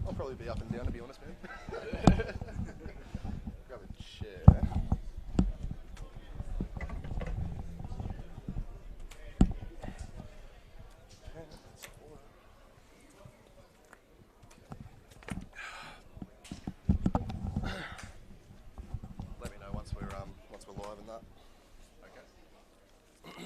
I'll probably be up and down, to be honest, man. Grab a chair. Let me know once we're live and that. Okay.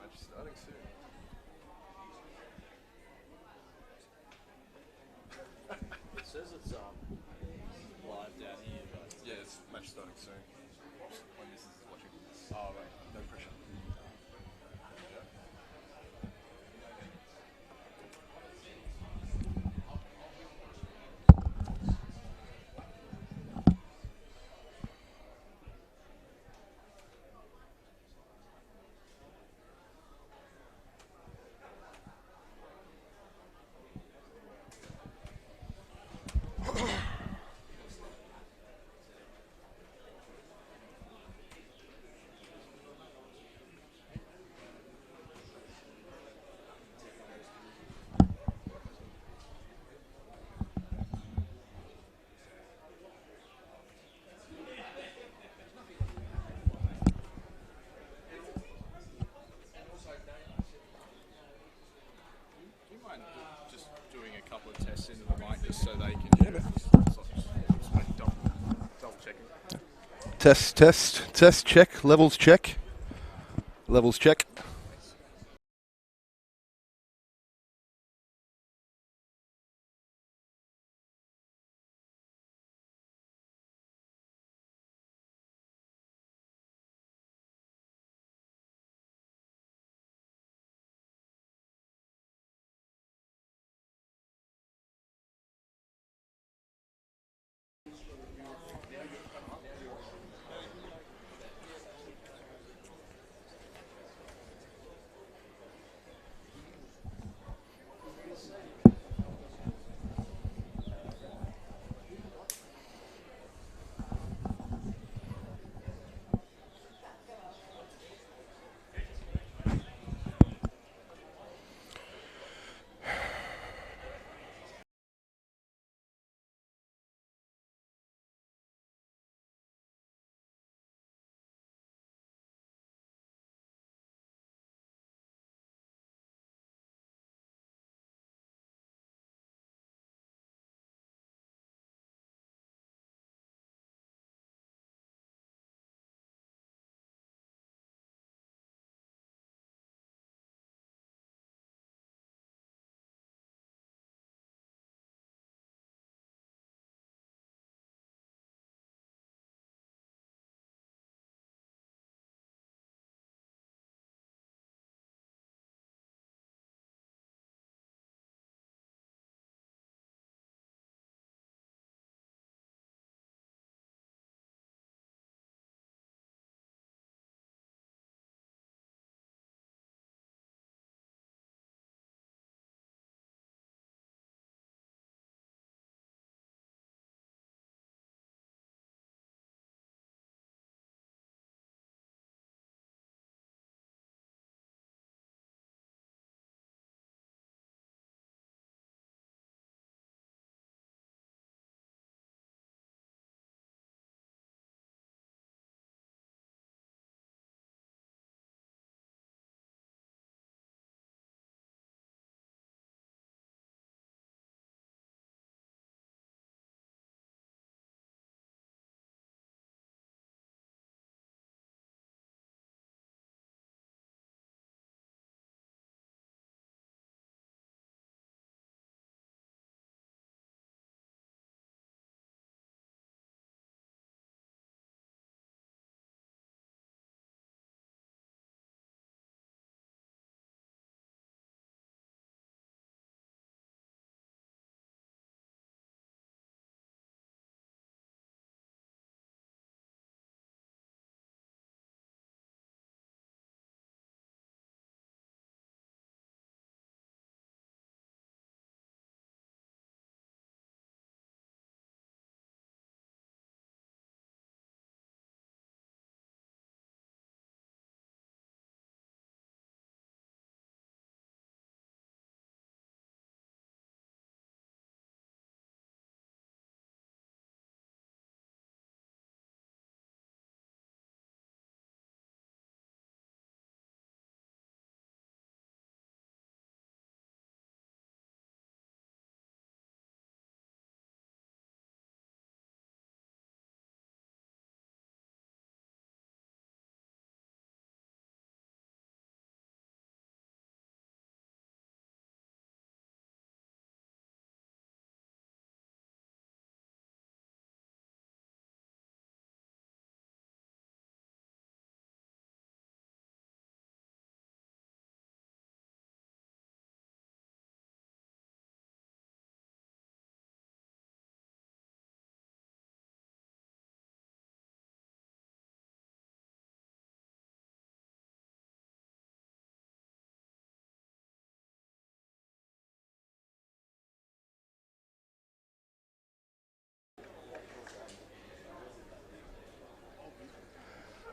Match starting soon. It says it's live down here, but Yeah, it's match starting soon. When this is watching. oh right. No pressure. Do you mind just doing a couple of tests into the mic just so they can Yeah, man. just double checking? Test, check, levels check. Levels check.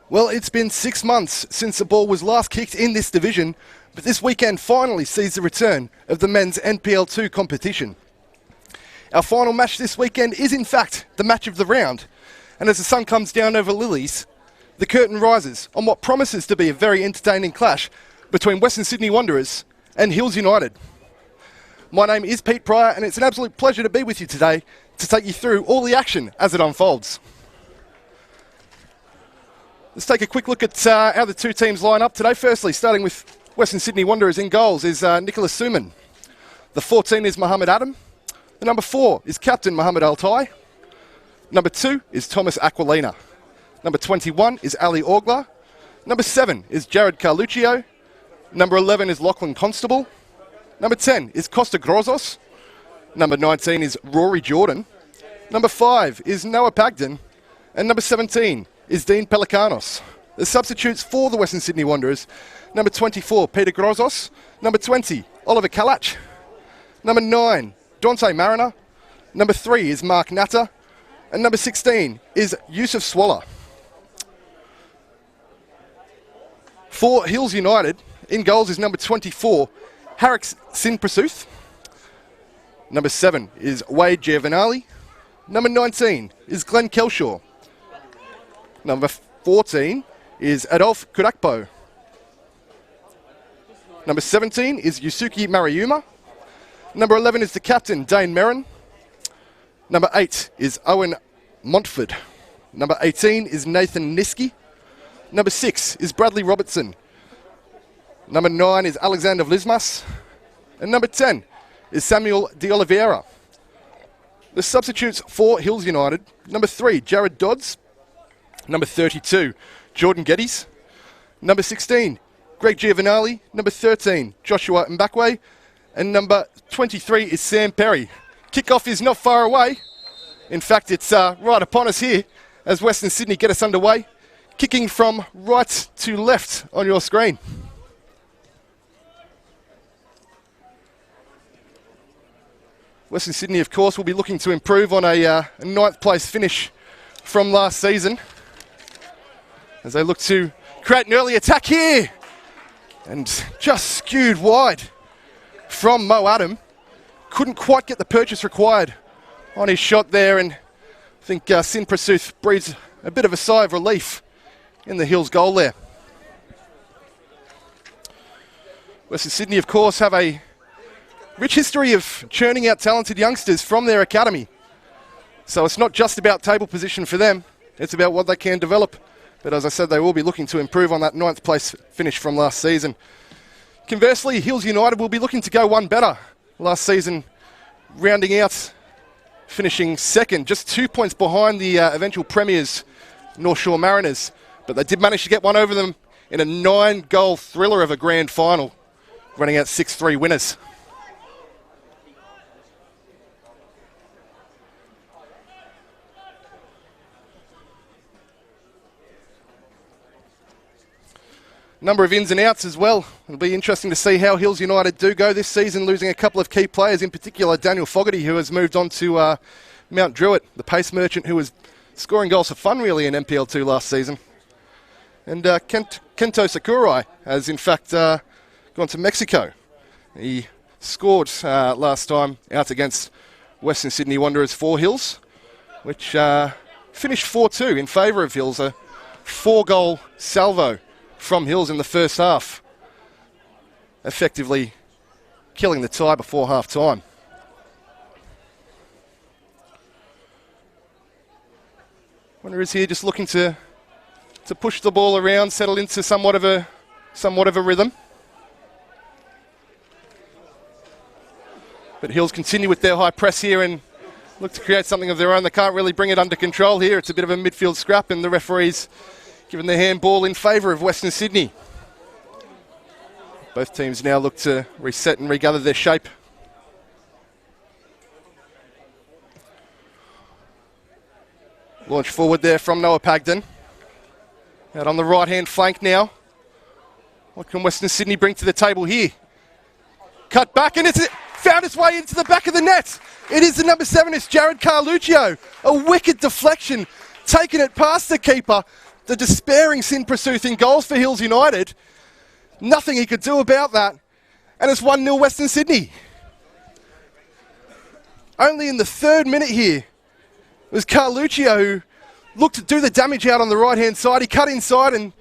Well, it's been 6 months since the ball was last kicked in this division, but this weekend finally sees the return of the men's NPL 2 competition. Our final match this weekend is in fact the match of the round, and as the sun comes down over Lilies, the curtain rises on what promises to be a very entertaining clash between Western Sydney Wanderers and Hills United. My name is Pete Pryor, and it's an absolute pleasure to be with you today to take you through all the action as it unfolds. Let's take a quick look at how the two teams line up today. Firstly, starting with Western Sydney Wanderers in goals is Nicholas Suman. The 14 is Mohammed Adam. The number 4 is captain Mohammed Altai. Number 2 is Thomas Aquilina. Number 21 is Ali Orgla. Number 7 is Jared Carluccio. Number 11 is Lachlan Constable. Number 10 is Costa Grozos. Number 19 is Rory Jordan. Number 5 is Noah Pagden. And number 17 is Dean Pelikanos. The substitutes for the Western Sydney Wanderers: number 24, Peter Grozos. Number 20, Oliver Kalach. Number 9, Dante Mariner. Number 3 is Mark Natter. And number 16 is Yusuf Swallow. For Hills United, in goals is number 24, Harik Sinprasuth. Number 7 is Wade Giovanali. Number 19 is Glenn Kelshaw. Number 14 is Adolf Kurakpo. Number 17 is Yusuke Mariuma. Number 11 is the captain, Dane Merrin. Number 8 is Owen Montford. Number 18 is Nathan Niski. Number 6 is Bradley Robertson. Number 9 is Alexander Vlismas. And number 10 is Samuel De Oliveira. The substitutes for Hills United: number 3, Jared Dodds. Number 32, Jordan Geddes. Number 16, Greg Giovanali. Number 13, Joshua Mbakwe. And number 23 is Sam Perry. Kickoff is not far away. In fact, it's right upon us here as Western Sydney get us underway. Kicking from right to left on your screen. Western Sydney, of course, will be looking to improve on a 9th place finish from last season, as they look to create an early attack here. And just skewed wide from Mo Adam. Couldn't quite get the purchase required on his shot there, and I think Sin Prasuth breathes a bit of a sigh of relief in the Hills goal there. Western Sydney, of course, have a rich history of churning out talented youngsters from their academy. So it's not just about table position for them, it's about what they can develop. But as I said, they will be looking to improve on that 9th place finish from last season. Conversely, Hills United will be looking to go one better. Last season, rounding out, finishing second, just 2 points behind the eventual premiers, North Shore Mariners. But they did manage to get one over them in a 9-goal thriller of a grand final, running out 6-3 winners. Number of ins and outs as well. It'll be interesting to see how Hills United do go this season, losing a couple of key players, in particular Daniel Fogarty, who has moved on to Mount Druitt, the pace merchant who was scoring goals for fun really in NPL 2 last season. And Kento Sakurai has in fact gone to Mexico. He scored last time out against Western Sydney Wanderers for Hills, which finished 4-2 in favour of Hills, a 4-goal salvo from Hills in the first half, effectively killing the tie before half time. Wanderers here just looking to push the ball around, settle into somewhat of a rhythm. But Hills continue with their high press here and look to create something of their own. They can't really bring it under control here. It's a bit of a midfield scrap, and the referees giving the handball in favour of Western Sydney. Both teams now look to reset and regather their shape. Launch forward there from Noah Pagden. Out on the right-hand flank now. What can Western Sydney bring to the table here? Cut back, and it's found its way into the back of the net. It is the number 7, it's Jared Carluccio. A wicked deflection, taking it past the keeper, the despairing Sin Prasuth in goals for Hills United. Nothing he could do about that. And it's 1-0 Western Sydney. Only in the 3rd minute here was Carluccio who looked to do the damage out on the right-hand side. He cut inside and,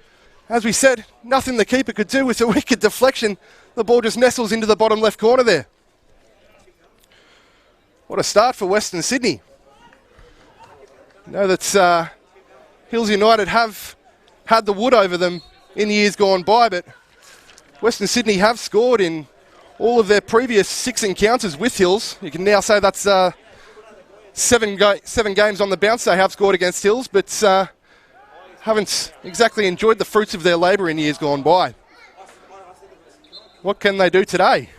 as we said, nothing the keeper could do with a wicked deflection. The ball just nestles into the bottom left corner there. What a start for Western Sydney. You know that Hills United have had the wood over them in years gone by, but Western Sydney have scored in all of their previous 6 encounters with Hills. You can now say that's 7 games on the bounce they have scored against Hills, but haven't exactly enjoyed the fruits of their labour in years gone by. What can they do today?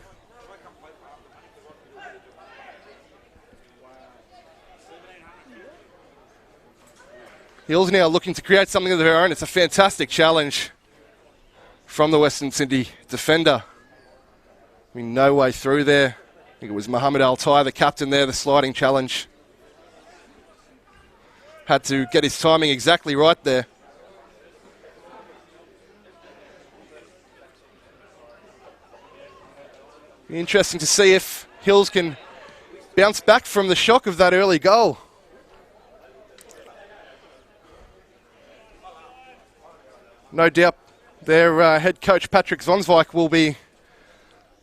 Hills now looking to create something of their own. It's a fantastic challenge from the Western Sydney defender. I mean, no way through there. I think it was Mohammed Al-Tai, the captain there, the sliding challenge. Had to get his timing exactly right there. Be interesting to see if Hills can bounce back from the shock of that early goal. No doubt their head coach Patrick Zonswijk will be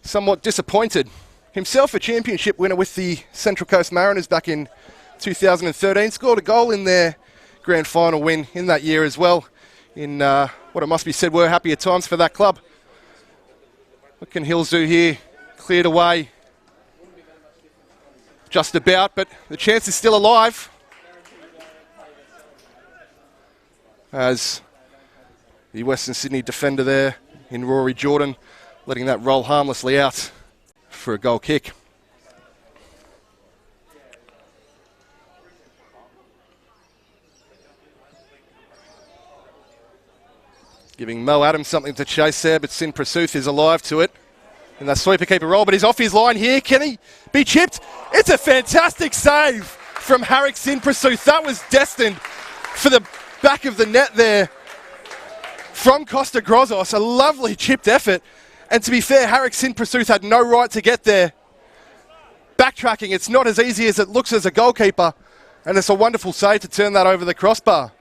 somewhat disappointed. Himself a championship winner with the Central Coast Mariners back in 2013. Scored a goal in their grand final win in that year as well. In what it must be said were happier times for that club. What can Hills do here? Cleared away just about, but the chance is still alive. As the Western Sydney defender there in Rory Jordan, letting that roll harmlessly out for a goal kick. Giving Mo Adams something to chase there, but Sin Prasuth is alive to it. And that sweeper keeper roll, but he's off his line here. Can he be chipped? It's a fantastic save from Harik Sin Prasuth. That was destined for the back of the net there from Costa Grozos. A lovely chipped effort. And to be fair, Harik Sin Prasuth had no right to get there. Backtracking, it's not as easy as it looks as a goalkeeper. And it's a wonderful save to turn that over the crossbar.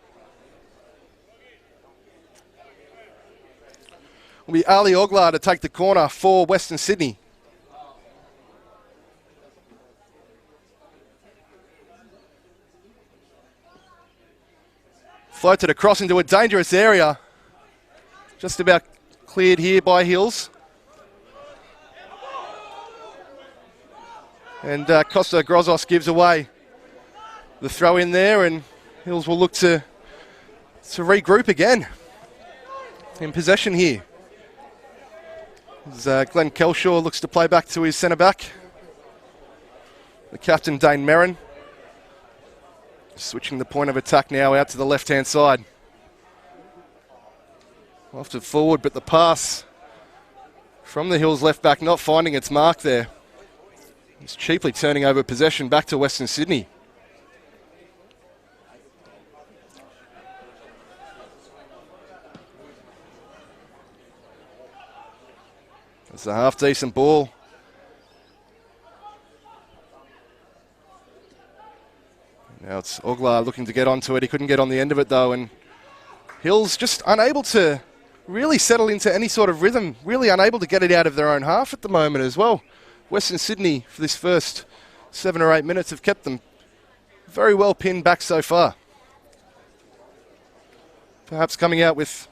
Will be Ali Oglar to take the corner for Western Sydney. Floated across into a dangerous area. Just about cleared here by Hills. And Costa Grozos gives away the throw in there, and Hills will look to regroup again in possession here. As Glenn Kelshaw looks to play back to his centre-back. The captain, Dane Merrin. Switching the point of attack now out to the left-hand side. Lofted forward, but the pass from the Hills left-back not finding its mark there. It's cheaply turning over possession back to Western Sydney. It's a half-decent ball. Now it's Oglar looking to get onto it. He couldn't get on the end of it though, and Hills just unable to really settle into any sort of rhythm, really unable to get it out of their own half at the moment as well. Western Sydney, for this first 7 or 8 minutes, have kept them very well pinned back so far. Perhaps coming out with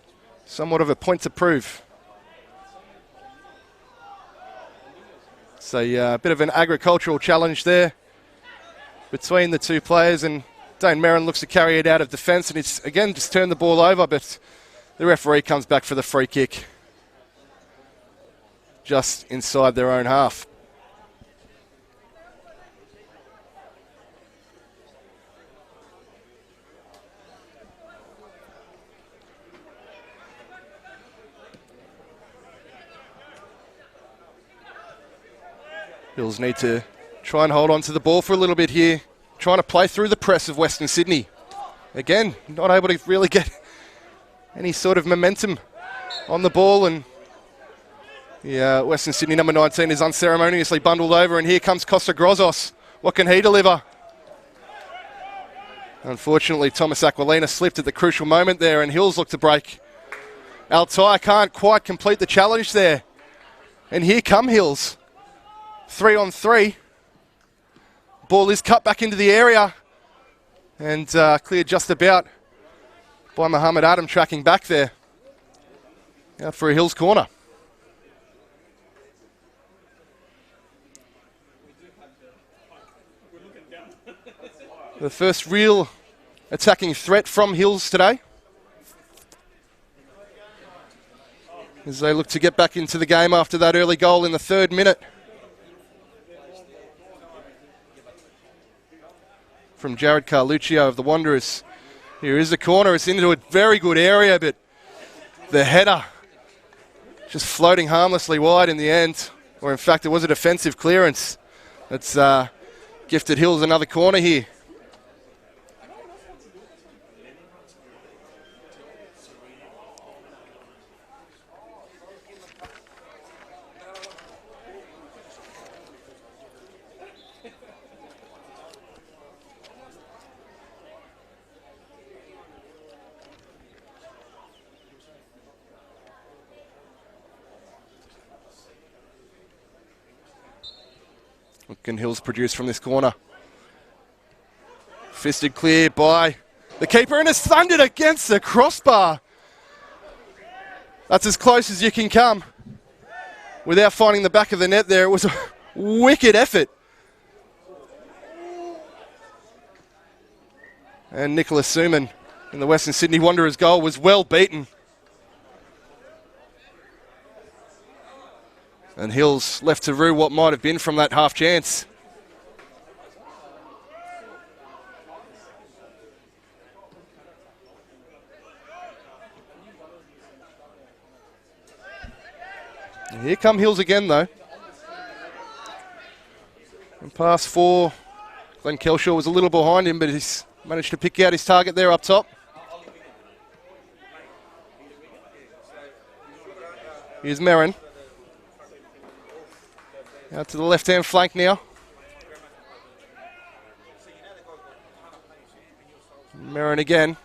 somewhat of a point to prove. It's a bit of an agricultural challenge there between the two players, and Dane Merrin looks to carry it out of defence, and it's again just turned the ball over, but the referee comes back for the free kick just inside their own half. Hills need to try and hold on to the ball for a little bit here, trying to play through the press of Western Sydney. Again, not able to really get any sort of momentum on the ball, and Western Sydney number 19 is unceremoniously bundled over, and here comes Costa Grozos. What can he deliver? Unfortunately, Thomas Aquilina slipped at the crucial moment there, and Hills look to break. Altai can't quite complete the challenge there. And here come Hills. 3-on-3. Ball is cut back into the area and cleared just about by Muhammad Adam tracking back there. Out for a Hills corner. The first real attacking threat from Hills today, as they look to get back into the game after that early goal in the 3rd minute. From Jared Carluccio of the Wanderers. Here is the corner. It's into a very good area, but the header just floating harmlessly wide in the end. Or in fact, it was a defensive clearance. That's gifted Hills another corner here. What can Hills produce from this corner? Fisted clear by the keeper, and it's thundered against the crossbar. That's as close as you can come without finding the back of the net there. It was a wicked effort. And Nicholas Suman in the Western Sydney Wanderers goal was well beaten. And Hills left to rue what might have been from that half chance. And here come Hills again though. And pass 4. Glenn Kelshaw was a little behind him, but he's managed to pick out his target there up top. Here's Merrin. Out to the left-hand flank now. Merrin again.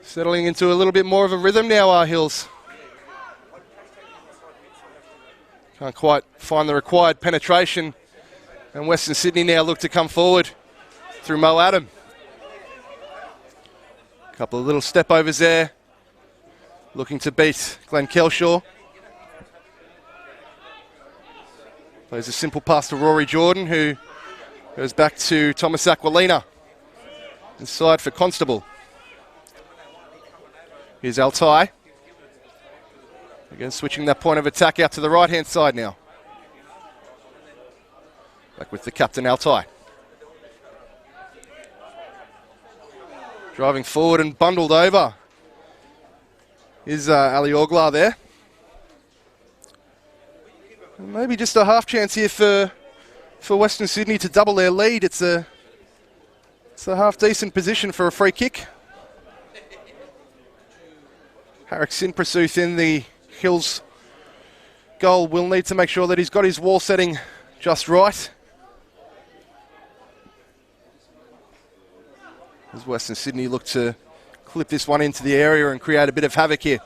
Settling into a little bit more of a rhythm now, are Hills. Can't quite find the required penetration. And Western Sydney now look to come forward through Mo Adam. Couple of little step-overs there. Looking to beat Glenn Kelshaw. Plays a simple pass to Rory Jordan, who goes back to Thomas Aquilina. Inside for Constable. Here's Altai. Again, switching that point of attack out to the right-hand side now. Back with the captain, Altai. Driving forward and bundled over is Ali Oglar there. And maybe just a half chance here for Western Sydney to double their lead. It's a half decent position for a free kick. Harik Sinprasuth in the Hills goal will need to make sure that he's got his wall setting just right. As Western Sydney look to clip this one into the area and create a bit of havoc here.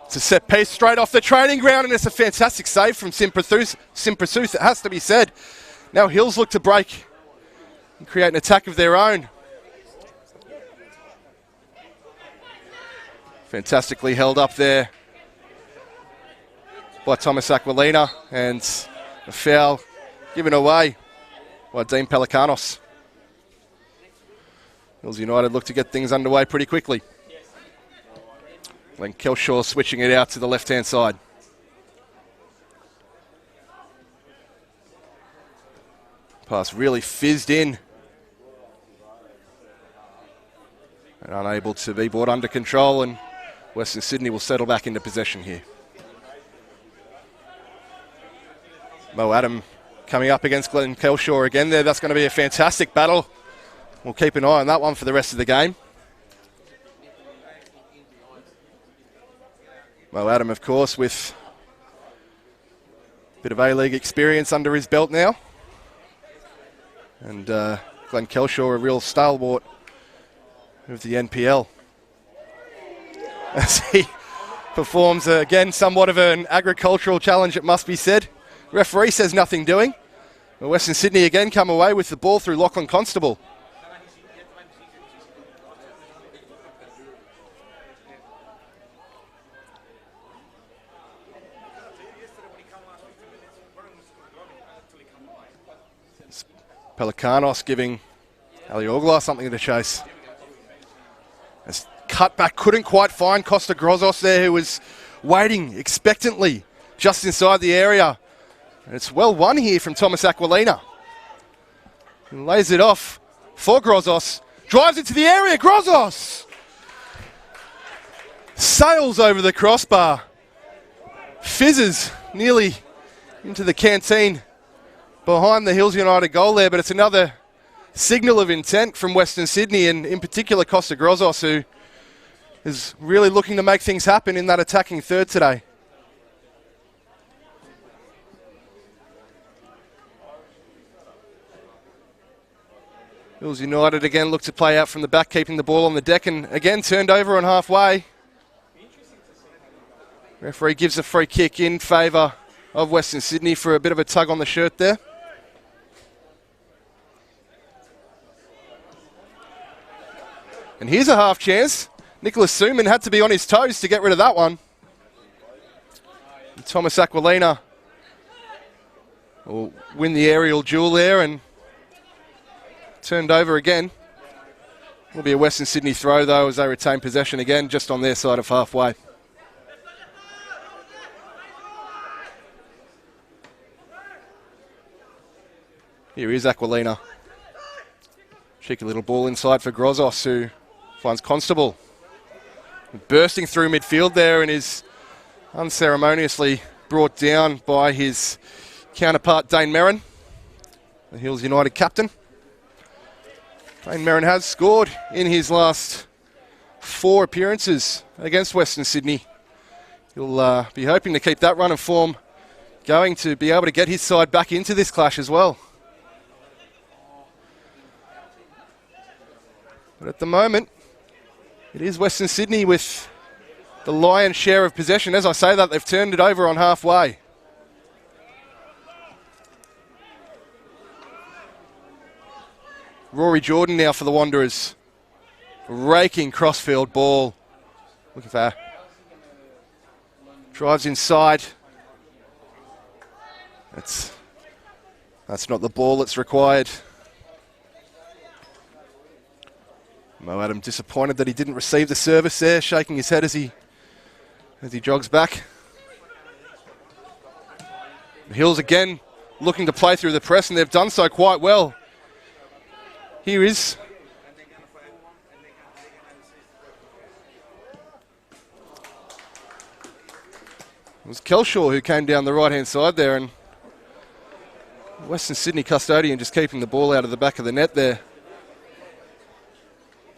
It's a set piece straight off the training ground, and it's a fantastic save from Sinprasuth, it has to be said. Now Hills look to break and create an attack of their own. Fantastically held up there by Thomas Aquilina, and a foul given away by Dean Pelikanos. Hills United look to get things underway pretty quickly. Glenn Kelshaw switching it out to the left-hand side. Pass really fizzed in. And unable to be brought under control, and Western Sydney will settle back into possession here. Mo Adam coming up against Glenn Kelshaw again there. That's going to be a fantastic battle. We'll keep an eye on that one for the rest of the game. Mo Adam, of course, with a bit of A-League experience under his belt now. And Glenn Kelshaw, a real stalwart of the NPL. As he performs, again, somewhat of an agricultural challenge, it must be said. Referee says nothing doing. Western Sydney again come away with the ball through Lachlan Constable. Pelikanos giving Ali Oglar something to chase. As cut back, couldn't quite find Costa Grozos there, who was waiting expectantly just inside the area. And it's well won here from Thomas Aquilina. And lays it off for Grozos. Drives into the area, Grozos! Sails over the crossbar. Fizzes nearly into the canteen behind the Hills United goal there, but it's another signal of intent from Western Sydney, and in particular Costa Grozos, who is really looking to make things happen in that attacking third today. Hills United again look to play out from the back, keeping the ball on the deck, and again turned over on halfway. Referee gives a free kick in favour of Western Sydney for a bit of a tug on the shirt there. And here's a half chance. Nicholas Suman had to be on his toes to get rid of that one. And Thomas Aquilina will win the aerial duel there and turned over again. Will be a Western Sydney throw though, as they retain possession again just on their side of halfway. Here is Aquilina. Cheeky little ball inside for Grozos, who finds Constable. Bursting through midfield there and is unceremoniously brought down by his counterpart Dane Merrin, the Hills United captain. Dane Merrin has scored in his last 4 appearances against Western Sydney. He'll be hoping to keep that run of form going to be able to get his side back into this clash as well. But at the moment, it is Western Sydney with the lion's share of possession. As I say that, they've turned it over on halfway. Rory Jordan now for the Wanderers. Raking crossfield ball. Looking for... Drives inside. That's not the ball that's required. Mo Adam disappointed that he didn't receive the service there, shaking his head as he jogs back. The Hills again looking to play through the press, and they've done so quite well. Here is it was Kelshaw who came down the right-hand side there, and Western Sydney custodian just keeping the ball out of the back of the net there.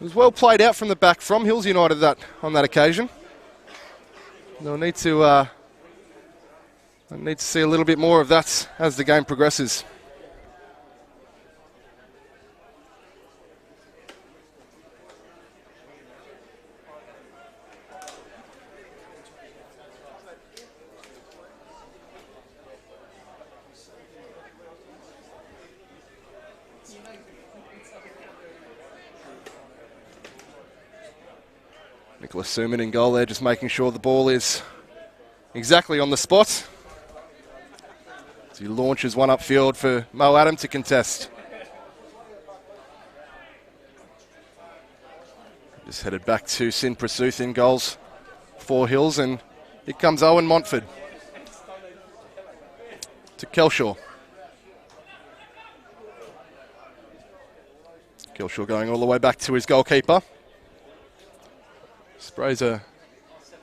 It was well played out from the back from Hills United on that occasion. They'll need to see a little bit more of that as the game progresses. Nicholas Suman in goal there, just making sure the ball is exactly on the spot. As he launches one upfield for Mo Adam to contest. Just headed back to Sin Prasuth in goals for Hills, and here comes Owen Montford to Kelshaw. Kelshaw going all the way back to his goalkeeper. Sprays a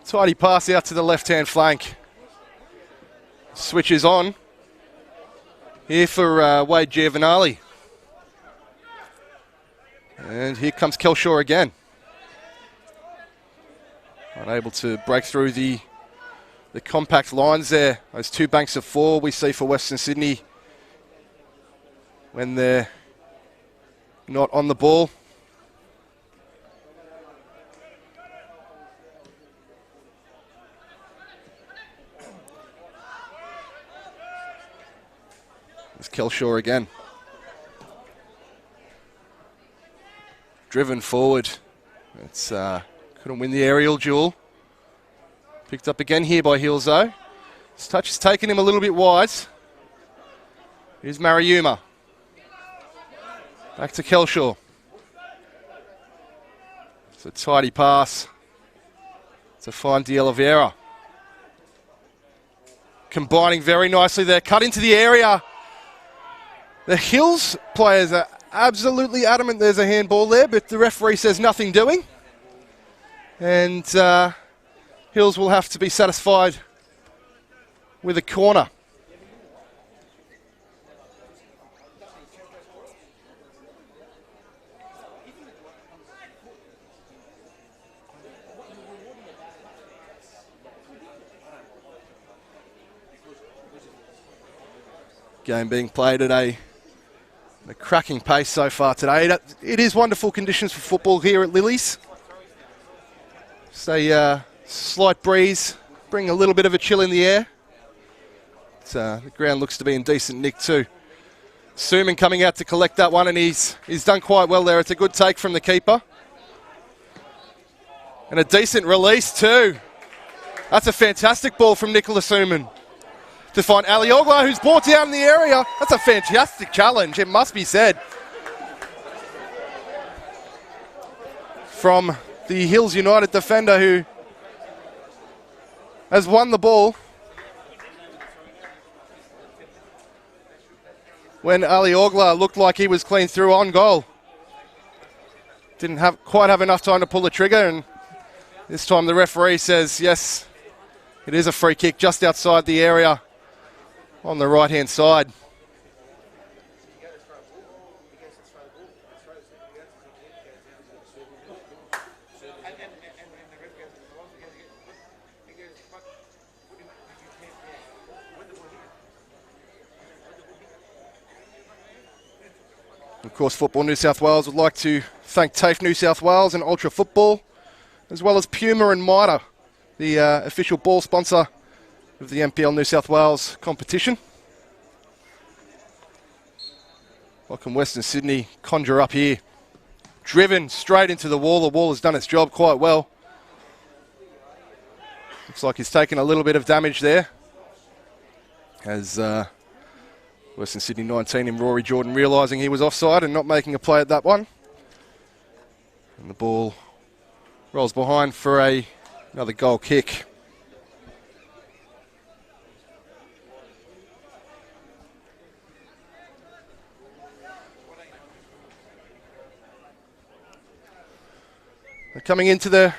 tidy pass out to the left-hand flank. Switches on. here for Wade Giovanali. And here comes Kelshaw again. Unable to break through the compact lines there. Those two banks of four we see for Western Sydney when they're not on the ball. It's Kelshaw again. Driven forward. It's couldn't win the aerial duel. Picked up again here by Hills though. His touch has taken him a little bit wide. Here's Mariuma. Back to Kelshaw. It's a tidy pass to find De Oliveira. Combining very nicely there. Cut into the area. The Hills players are absolutely adamant there's a handball there, but the referee says nothing doing. And Hills will have to be satisfied with a corner. Game being played at a cracking pace so far today. It is wonderful conditions for football here at Lily's. It's a slight breeze, bring a little bit of a chill in the air. The ground looks to be in decent nick too. Suman coming out to collect that one, and he's done quite well there. It's a good take from the keeper. And a decent release too. That's a fantastic ball from Nicholas Suman to find Aliogla, who's brought down in the area. That's a fantastic challenge, it must be said. From the Hills United defender who has won the ball when Aliogla looked like he was clean through on goal. Didn't quite have enough time to pull the trigger, and this time the referee says yes, it is a free kick just outside the area on the right hand side. Of course, Football New South Wales would like to thank TAFE New South Wales and Ultra Football, as well as Puma and Mitre, the official ball sponsor of the NPL New South Wales competition. What can Western Sydney conjure up here? Driven straight into the wall. The wall has done its job quite well. Looks like he's taken a little bit of damage there, as Western Sydney 19 in Rory Jordan realising he was offside and not making a play at that one. And the ball rolls behind for another goal kick. Coming into the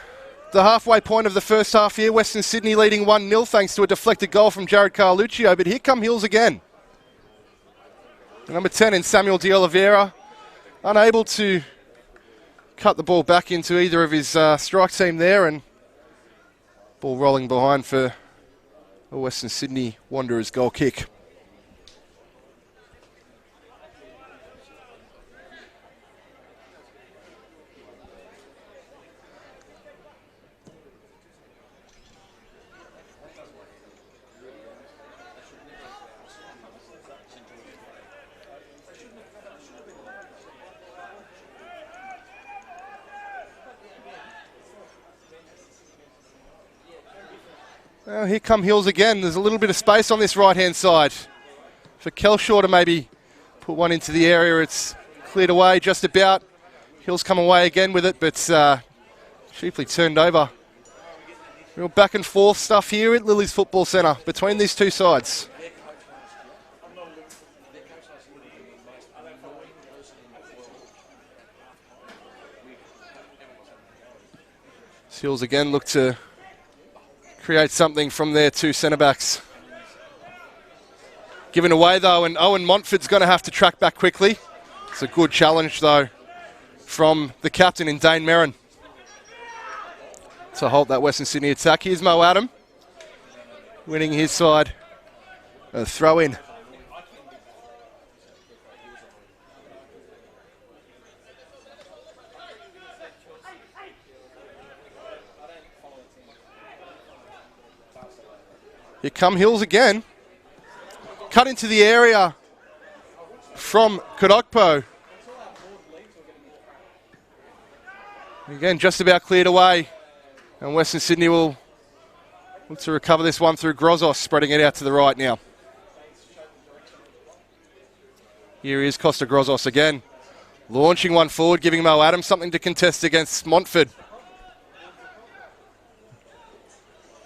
halfway point of the first half here, Western Sydney leading 1-0 thanks to a deflected goal from Jared Carluccio, but here come Hills again. The number 10 in Samuel De Oliveira, unable to cut the ball back into either of his strike team there, and ball rolling behind for a Western Sydney Wanderers goal kick. Well, here come Hills again. There's a little bit of space on this right-hand side for Kelshaw to maybe put one into the area. It's cleared away just about. Hills come away again with it, but cheaply turned over. Real back and forth stuff here at Lily's Football Centre between these two sides. Hills again look to create something from their two centre-backs. given away though, and Owen Montford's going to have to track back quickly. It's a good challenge though from the captain in Dane Merrin to halt that Western Sydney attack. Here's Mo Adam winning his side a throw in. Here come Hills again. Cut into the area from Kodokpo. Again, just about cleared away. And Western Sydney will look to recover this one through Grozos, spreading it out to the right now. Here is Costa Grozos again. Launching one forward, giving Mo Adams something to contest against Montford.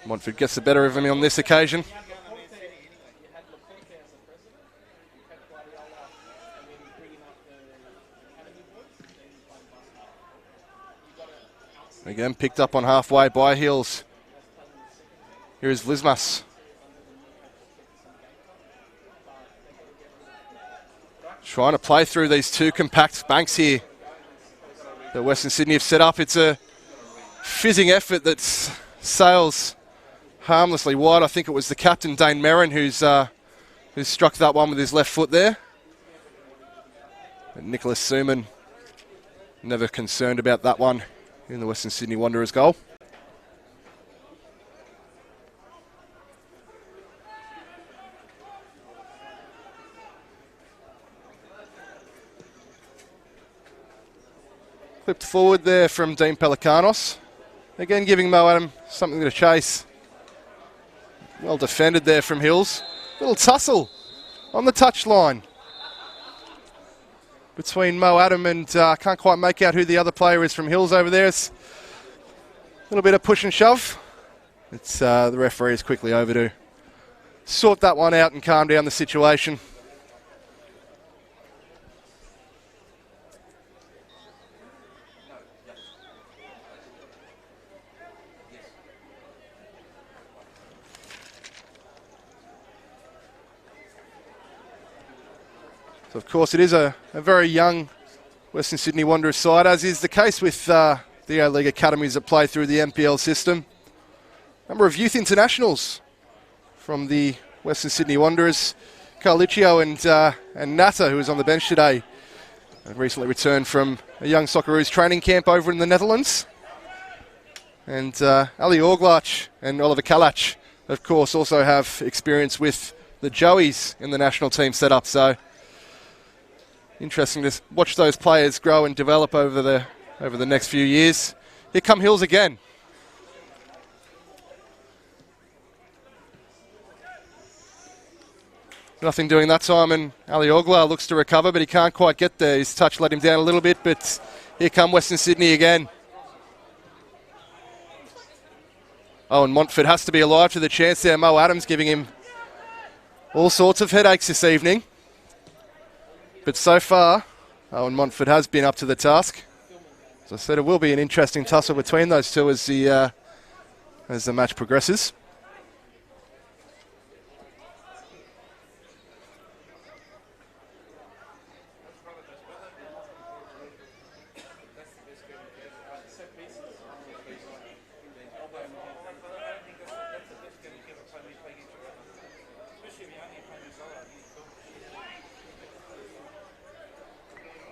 Montford gets the better of him on this occasion. Again, picked up on halfway by Hills. Here is Vlismas. Trying to play through these two compact banks here that Western Sydney have set up. It's a fizzing effort that sails harmlessly wide. I think it was the captain, Dane Merrin, who's struck that one with his left foot there. And Nicholas Suman never concerned about that one in the Western Sydney Wanderers goal. Clipped forward there from Dean Pelikanos. Again, giving Mo Adam something to chase. Well defended there from Hills. Little tussle on the touchline between Mo Adam and can't quite make out who the other player is from Hills over there. It's a little bit of push and shove. It's the referee is quickly over to sort that one out and calm down the situation. So of course it is a very young Western Sydney Wanderers side, as is the case with the A-League academies that play through the NPL system. Number of youth internationals from the Western Sydney Wanderers. Carluccio and Natta, who was on the bench today, recently returned from a young Socceroos training camp over in the Netherlands. And Ali Orglach and Oliver Kalach, of course, also have experience with the Joeys in the national team setup. So interesting to watch those players grow and develop over the next few years. Here come Hills again. Nothing doing that time, and Ali Ogla looks to recover, but he can't quite get there. His touch let him down a little bit, but here come Western Sydney again. Oh, and Montford has to be alive to the chance there. Mo Adams giving him all sorts of headaches this evening. But so far, Owen Montford has been up to the task. As I said, it will be an interesting tussle between those two as the match progresses.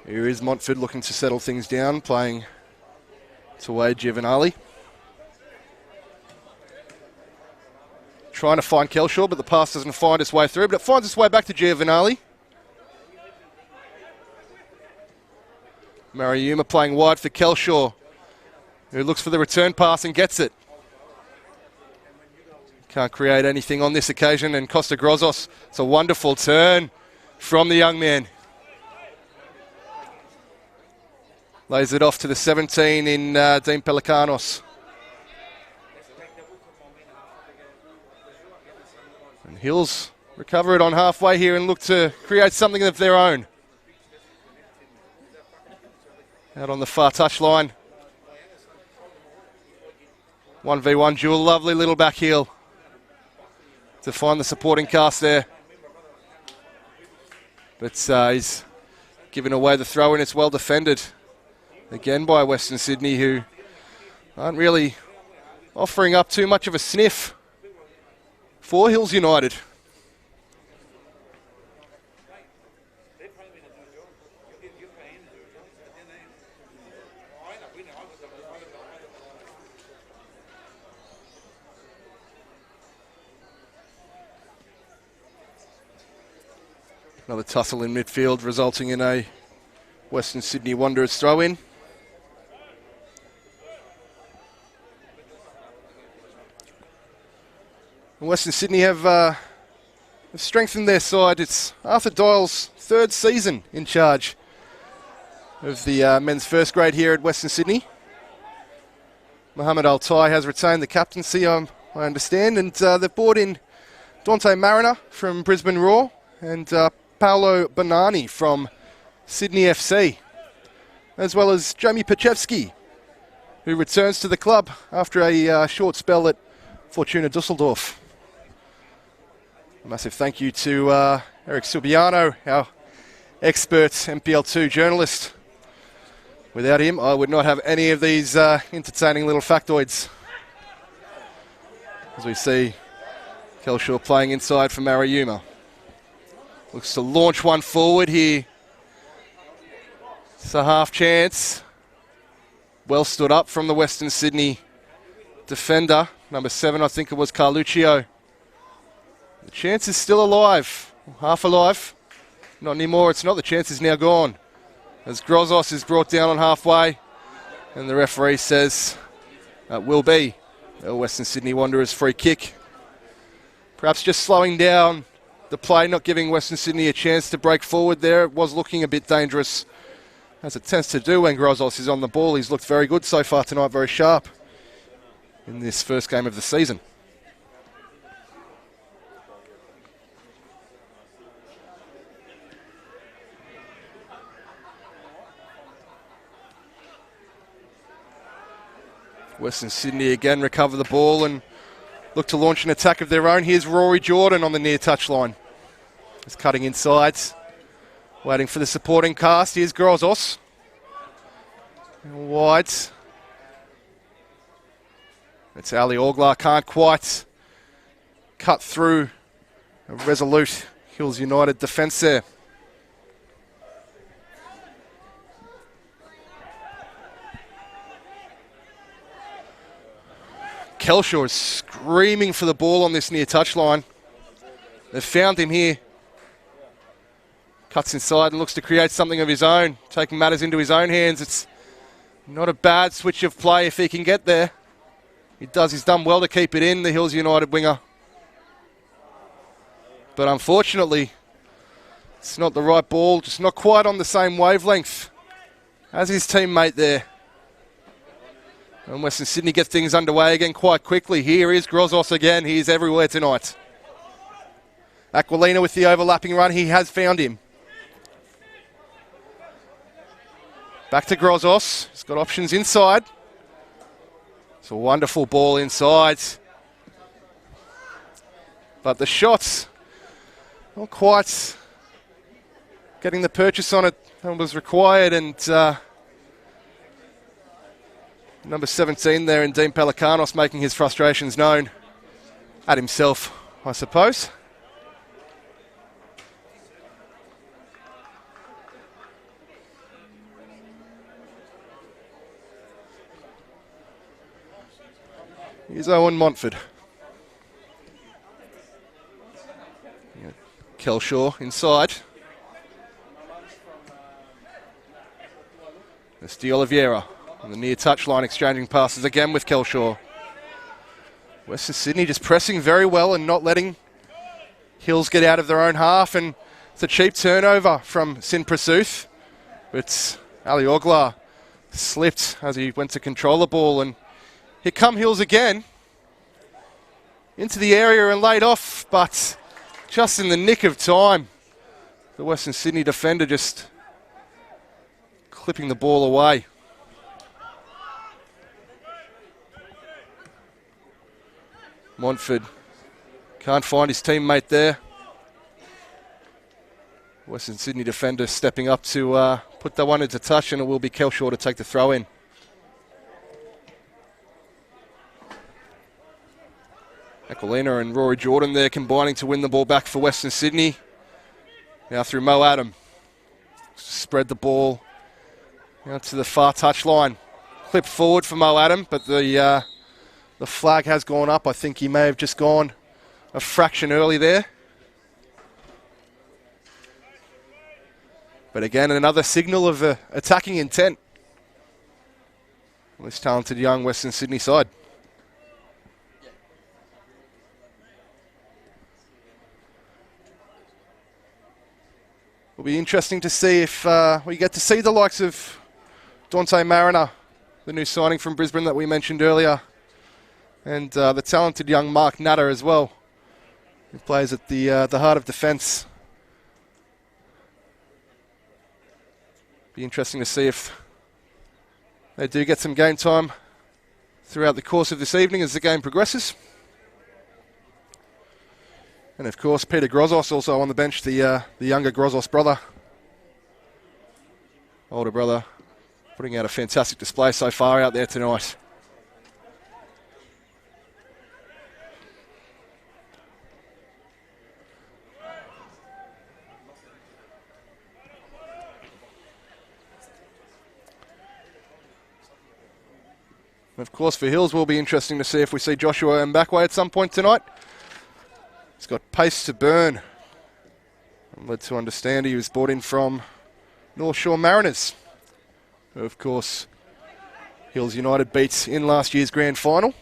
Here is Montford looking to settle things down, playing to Wade Giovanali. Trying to find Kelshaw, but the pass doesn't find its way through, but it finds its way back to Giovanali. Mariuma playing wide for Kelshaw, who looks for the return pass and gets it. Can't create anything on this occasion, and Costa Grozos, it's a wonderful turn from the young man. Lays it off to the 17 in Dean Pelikanos. And Hills recover it on halfway here and look to create something of their own. Out on the far touchline. 1v1 duel, lovely little back heel to find the supporting cast there. But he's given away the throw in. It's well defended again by Western Sydney, who aren't really offering up too much of a sniff for Hills United. Another tussle in midfield, resulting in a Western Sydney Wanderers throw-in. Western Sydney have strengthened their side. It's Arthur Doyle's third season in charge of the men's first grade here at Western Sydney. Mohammed Al-Tai has retained the captaincy, I understand, and they've brought in Dante Mariner from Brisbane Roar and Paolo Bonani from Sydney FC, as well as Jamie Pachevsky, who returns to the club after a short spell at Fortuna Dusseldorf. A massive thank you to Eric Subiano, our expert NPL2 journalist. Without him, I would not have any of these entertaining little factoids. As we see Kelshaw playing inside for Mariuma. Looks to launch one forward here. It's a half chance. Well stood up from the Western Sydney defender. Number 7, I think it was Carluccio. The chance is still alive. Half alive. Not anymore. It's not. The chance is now gone. As Grozos is brought down on halfway. And the referee says it will be a Western Sydney Wanderers free kick. Perhaps just slowing down the play, not giving Western Sydney a chance to break forward there. It was looking a bit dangerous, as it tends to do when Grozos is on the ball. He's looked very good so far tonight, very sharp in this first game of the season. Western Sydney again recover the ball and look to launch an attack of their own. Here's Rory Jordan on the near touchline. He's cutting inside, waiting for the supporting cast. Here's Grozos. Wide. It's Ali Oglar, can't quite cut through a resolute Hills United defence there. Kelshaw is screaming for the ball on this near touchline. They've found him here. Cuts inside and looks to create something of his own, taking matters into his own hands. It's not a bad switch of play if he can get there. He does. He's done well to keep it in, the Hills United winger. But unfortunately, it's not the right ball, just not quite on the same wavelength as his teammate there. And Western Sydney get things underway again quite quickly. Here is Grozos again. He's everywhere tonight. Aquilina with the overlapping run. He has found him. Back to Grozos. He's got options inside. It's a wonderful ball inside. But the shots, not quite getting the purchase on it that was required. And number 17 there in Dean Pelikanos making his frustrations known at himself, I suppose. Here's Owen Montford. Kelshaw inside. It's De Oliveira on the near touchline, exchanging passes again with Kelshaw. Western Sydney just pressing very well and not letting Hills get out of their own half, and it's a cheap turnover from Sin Prasuth. But Ali Oglar slipped as he went to control the ball, and here come Hills again into the area and laid off, but just in the nick of time. The Western Sydney defender just clipping the ball away. Montford can't find his teammate there. Western Sydney defender stepping up to put that one into touch, and it will be Kelshaw to take the throw in. Aquilina and Rory Jordan there combining to win the ball back for Western Sydney. Now through Mo Adam. Spread the ball out to the far touchline. Clip forward for Mo Adam, but the flag has gone up. I think he may have just gone a fraction early there. But again, another signal of attacking intent on this talented young Western Sydney side. It'll be interesting to see if we get to see the likes of Dante Mariner, the new signing from Brisbane that we mentioned earlier, and the talented young Mark Natter as well, who plays at the heart of defence. Be interesting to see if they do get some game time throughout the course of this evening as the game progresses. And of course, Peter Grozos also on the bench, the younger Grozos brother. Older brother, putting out a fantastic display so far out there tonight. And of course, for Hills, will be interesting to see if we see Joshua Mbakwe at some point tonight. He's got pace to burn. I'm led to understand he was brought in from North Shore Mariners, who of course Hills United beat in last year's grand final.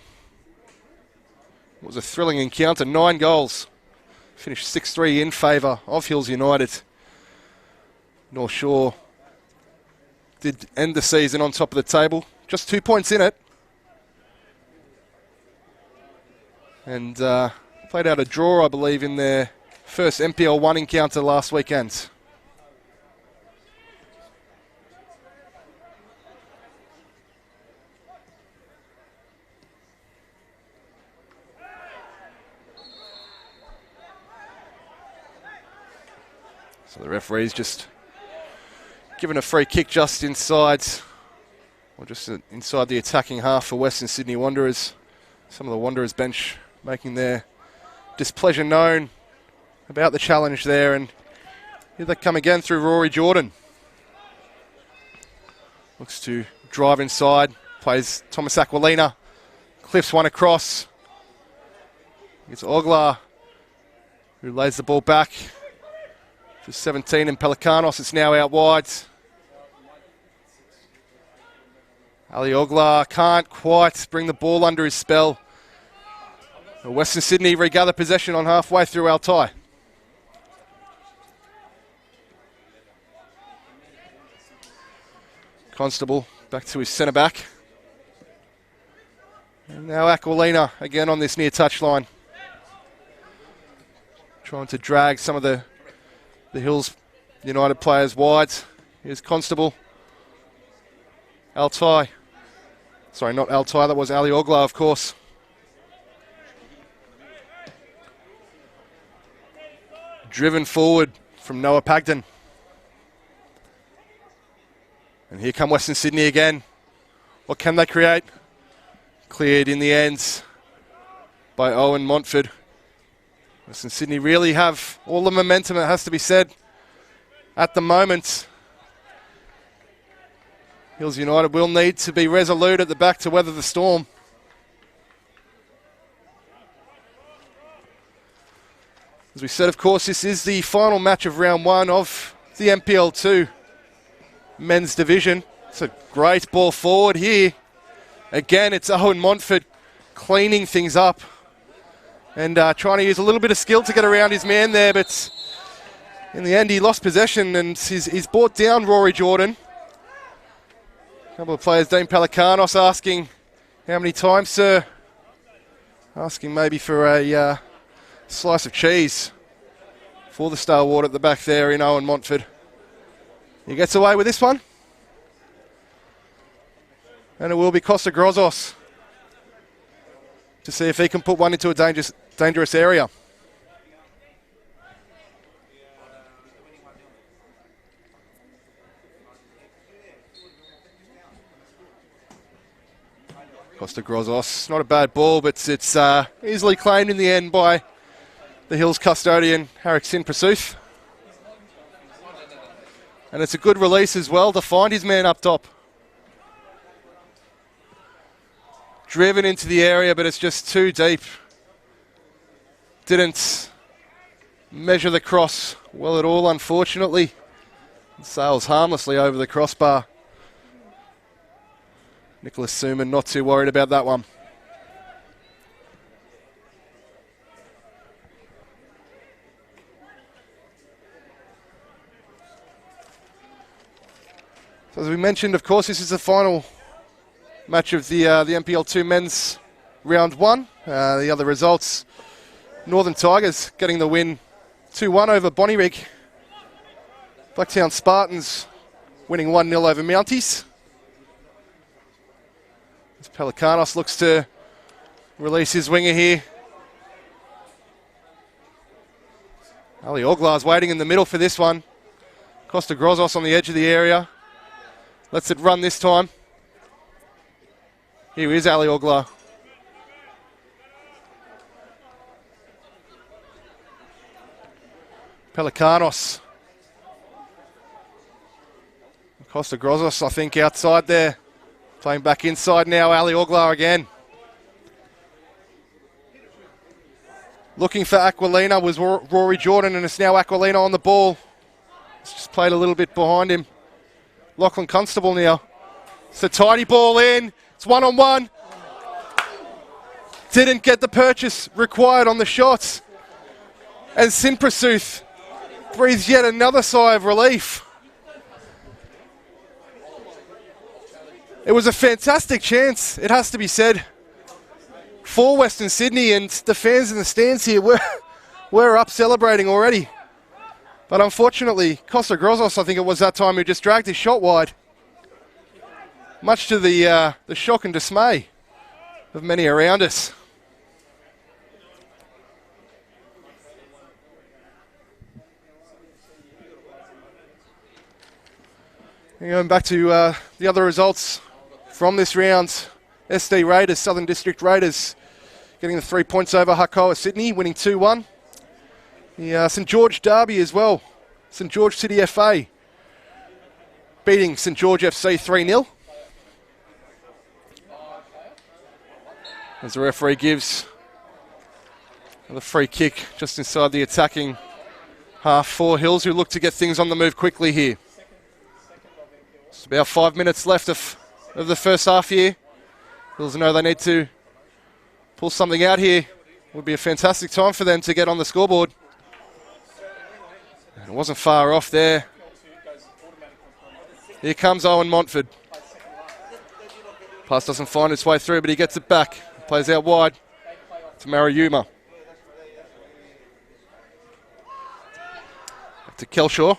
It was a thrilling encounter, 9 goals. Finished 6-3 in favour of Hills United. North Shore did end the season on top of the table, just 2 points in it. And played out a draw, I believe, in their first NPL 1 encounter last weekend. So the referee's just given a free kick just inside, or just inside the attacking half for Western Sydney Wanderers. Some of the Wanderers bench making their displeasure known about the challenge there, and here they come again through Rory Jordan. Looks to drive inside, plays Thomas Aquilina, clips one across. It's Oglar who lays the ball back for 17 and Pelikanos. It's now out wide. Ali Oglar can't quite bring the ball under his spell. Western Sydney regather possession on halfway through Altai. Constable back to his centre back. And now Aquilina again on this near touchline. Trying to drag some of the Hills United players wide. Here's Constable. Altai. Sorry, not Altai, that was Ali Oglar, of course. Driven forward from Noah Pagden. And here come Western Sydney again. What can they create? Cleared in the end by Owen Montford. Western Sydney really have all the momentum, it has to be said, at the moment. Hills United will need to be resolute at the back to weather the storm. As we said, of course, this is the final match of round 1 of the NPL 2 men's division. It's a great ball forward here. Again, it's Owen Montford cleaning things up and trying to use a little bit of skill to get around his man there, but in the end he lost possession and he's brought down Rory Jordan. A couple of players, Dean Pelikanos asking, how many times, sir? Asking maybe for a slice of cheese for the Star Ward at the back there in Owen Montford. He gets away with this one. And it will be Costa Grozos to see if he can put one into a dangerous area. Costa Grozos, not a bad ball, but it's easily claimed in the end by the Hills custodian, Harik Sinprasuth. And it's a good release as well to find his man up top. Driven into the area, but it's just too deep. Didn't measure the cross well at all, unfortunately. Sails harmlessly over the crossbar. Nicholas Suman not too worried about that one. So as we mentioned, of course, this is the final match of the NPL 2 men's round 1. The other results, Northern Tigers getting the win 2-1 over Bonnyrigg. Blacktown Spartans winning 1-0 over Mounties. As Pelikanos looks to release his winger here. Ali Oglar's waiting in the middle for this one. Costa Grozos on the edge of the area. Lets it run this time. Here is Ali Oglar. Pelikanos. Costa Grozos, I think, outside there. Playing back inside now, Ali Oglar again. Looking for Aquilina was Rory Jordan, and it's now Aquilina on the ball. It's just played a little bit behind him. Lachlan Constable now. It's a tidy ball in. It's 1-on-1. Didn't get the purchase required on the shots. And Sinprasuth breathes yet another sigh of relief. It was a fantastic chance, it has to be said, for Western Sydney, and the fans in the stands here were up celebrating already. But unfortunately, Costa Grozos, I think it was that time, who just dragged his shot wide. Much to the shock and dismay of many around us. And going back to the other results from this round, SD Raiders, Southern District Raiders, getting the 3 points over Hakoah Sydney, winning 2-1. The St George Derby as well, St George City FA, beating St George FC 3-0. As the referee gives the free kick just inside the attacking half for Hills, who look to get things on the move quickly here. It's about 5 minutes left of the first half here. Hills know they need to pull something out here. Would be a fantastic time for them to get on the scoreboard. And it wasn't far off there. Here comes Owen Montford. Pass doesn't find its way through, but he gets it back. Plays out wide to Mariuma. Back to Kelshaw.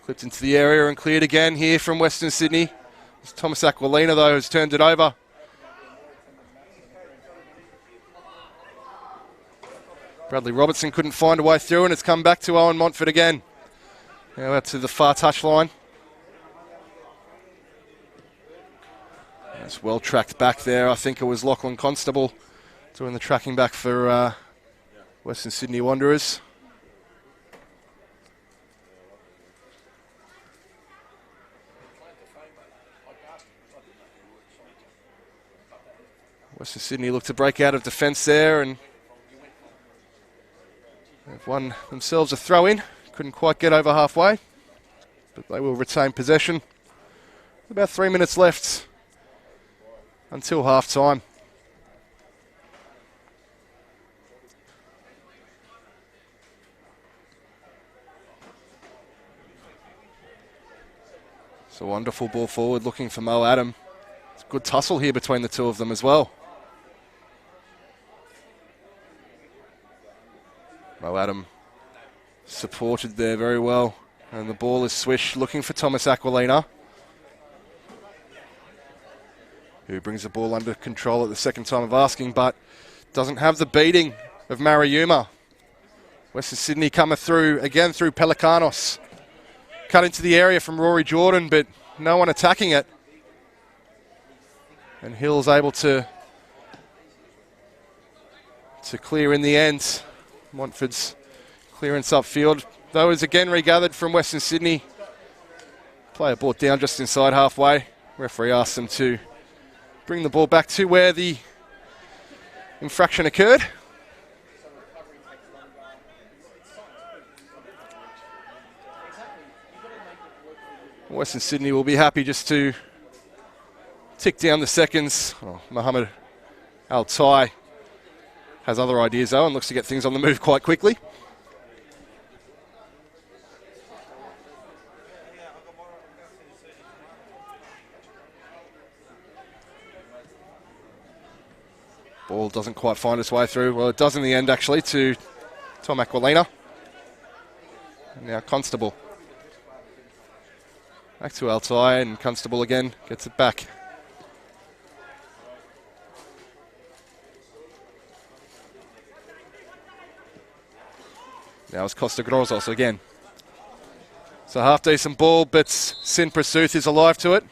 Clipped into the area and cleared again here from Western Sydney. It's Thomas Aquilina, though, has turned it over. Bradley Robertson couldn't find a way through, and it's come back to Owen Montford again. Now out to the far touchline. It's well tracked back there. I think it was Lachlan Constable doing the tracking back for Western Sydney Wanderers. Western Sydney looked to break out of defence there, and they've won themselves a throw in. Couldn't quite get over halfway, but they will retain possession. About 3 minutes left until half time. It's a wonderful ball forward looking for Mo Adam. It's a good tussle here between the two of them as well. Mo Adam supported there very well, and the ball is swished looking for Thomas Aquilina, who brings the ball under control at the second time of asking, but doesn't have the beating of Mariuma. Western Sydney coming through again through Pelikanos. Cut into the area from Rory Jordan, but no one attacking it. And Hill's able to clear in the end. Montford's clearance upfield, though, is again regathered from Western Sydney. Player brought down just inside halfway. Referee asked them to bring the ball back to where the infraction occurred. Western Sydney will be happy just to tick down the seconds. Oh, Mohammed Al-Tai has other ideas though and looks to get things on the move quite quickly. Ball doesn't quite find its way through. Well, it does in the end actually to Tom Aquilina. And now Constable. Back to Al-Tai, and Constable again gets it back. Now it's Costa Grozos again. It's a half-decent ball, but Sin Prasuth is alive to it.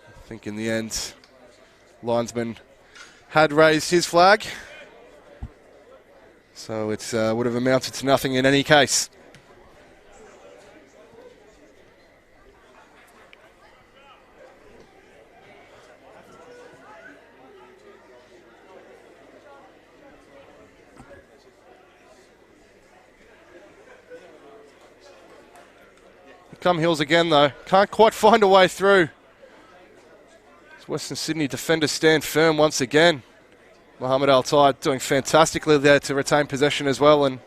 I think in the end, linesman had raised his flag. So it would have amounted to nothing in any case. Come Hills again though, can't quite find a way through. Western Sydney defenders stand firm once again. Mohammed Al-Tai doing fantastically there to retain possession as well and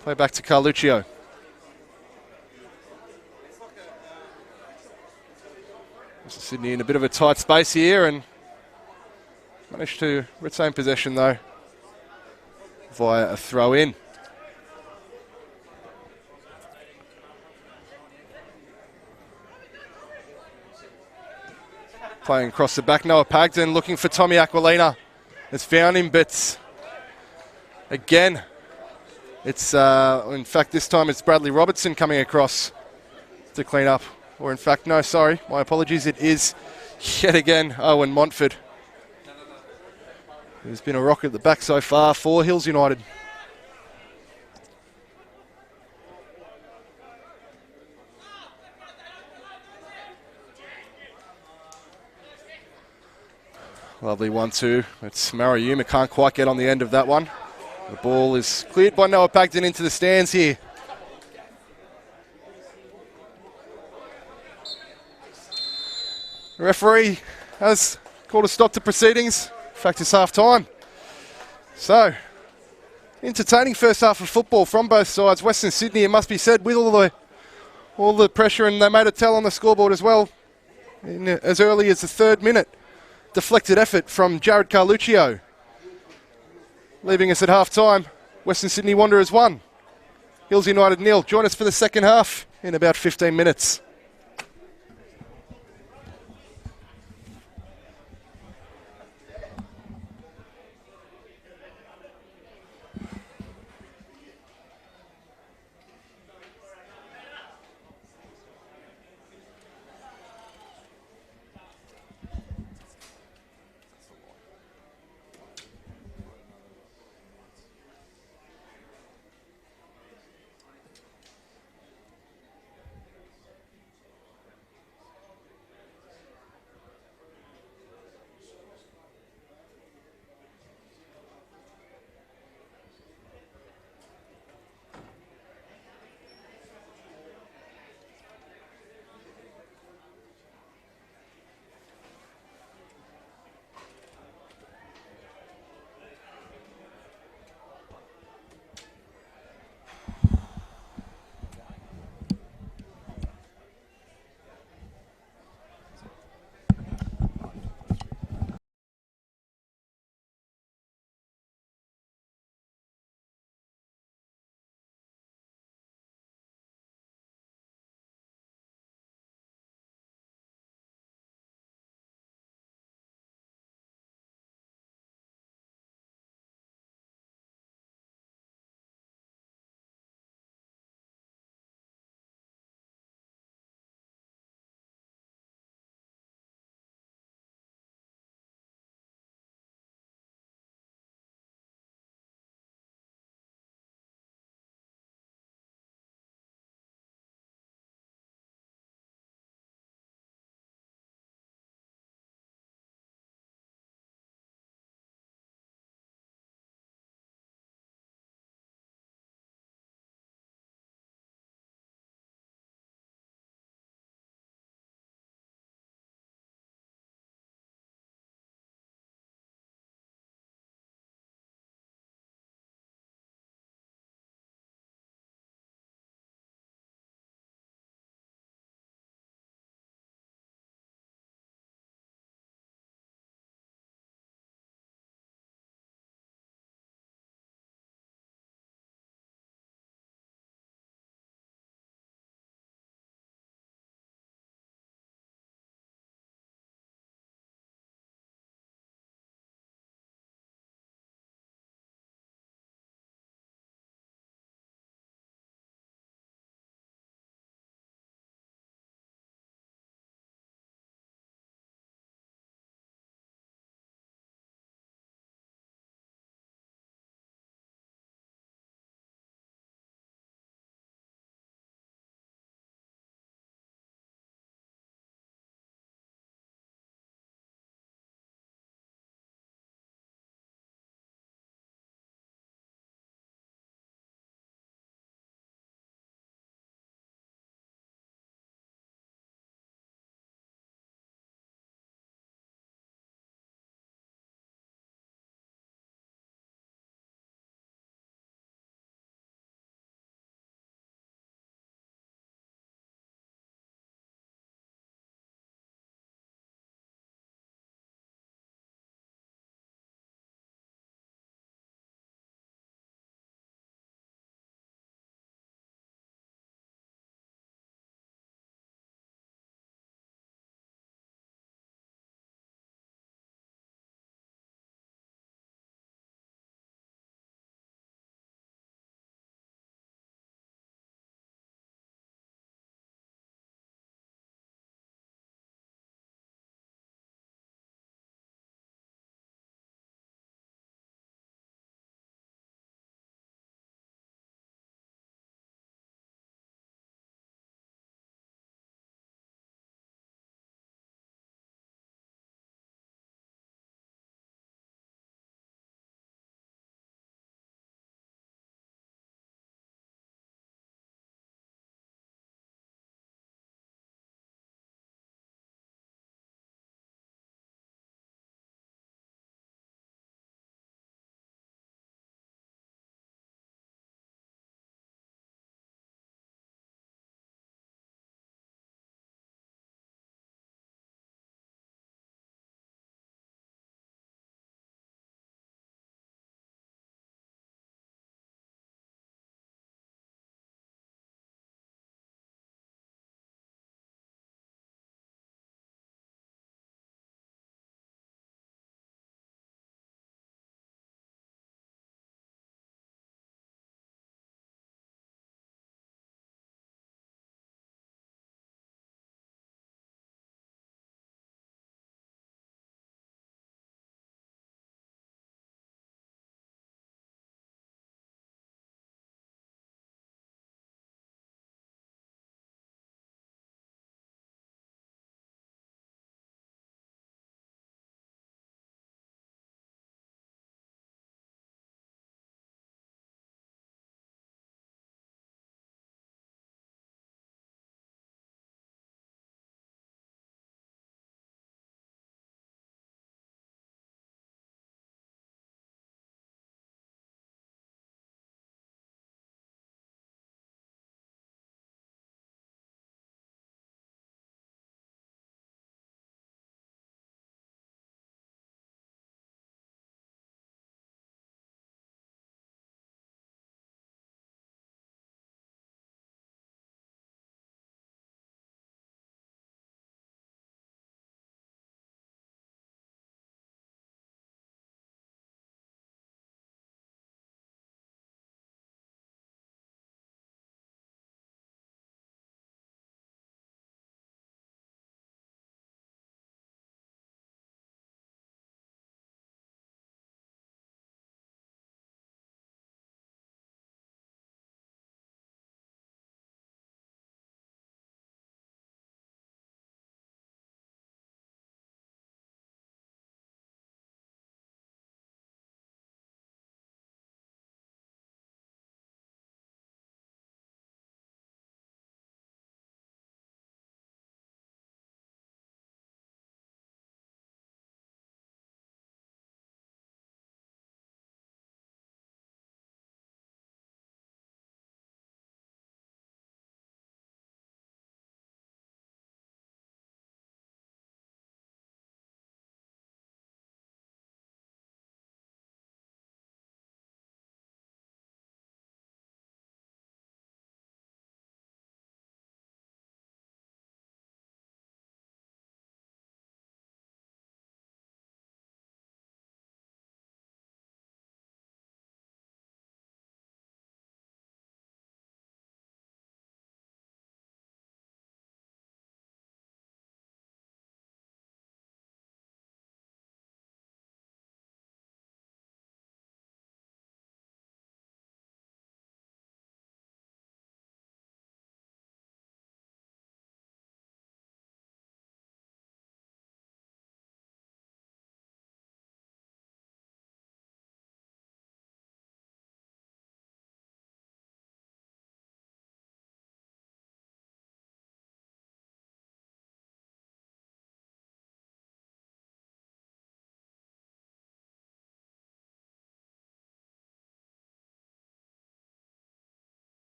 play back to Carluccio. Western Sydney in a bit of a tight space here and managed to retain possession though via a throw in. Playing across the back, Noah Pagden looking for Tommy Aquilina. Has found him, but again, it's in fact this time it's Bradley Robertson coming across to clean up. Or in fact, no, sorry, my apologies. It is yet again Owen Montford. There's been a rock at the back so far for Hills United. Lovely 1-2. It's Mariuma, can't quite get on the end of that one. The ball is cleared by Noah Pagden into the stands here. The referee has called a stop to proceedings. In fact, it's half time. So, entertaining first half of football from both sides. Western Sydney, it must be said, with all the pressure, and they made it tell on the scoreboard as well, as early as the 3rd minute. Deflected effort from Jared Carluccio. Leaving us at half-time. Western Sydney Wanderers 1. Hills United 0. Join us for the second half in about 15 minutes.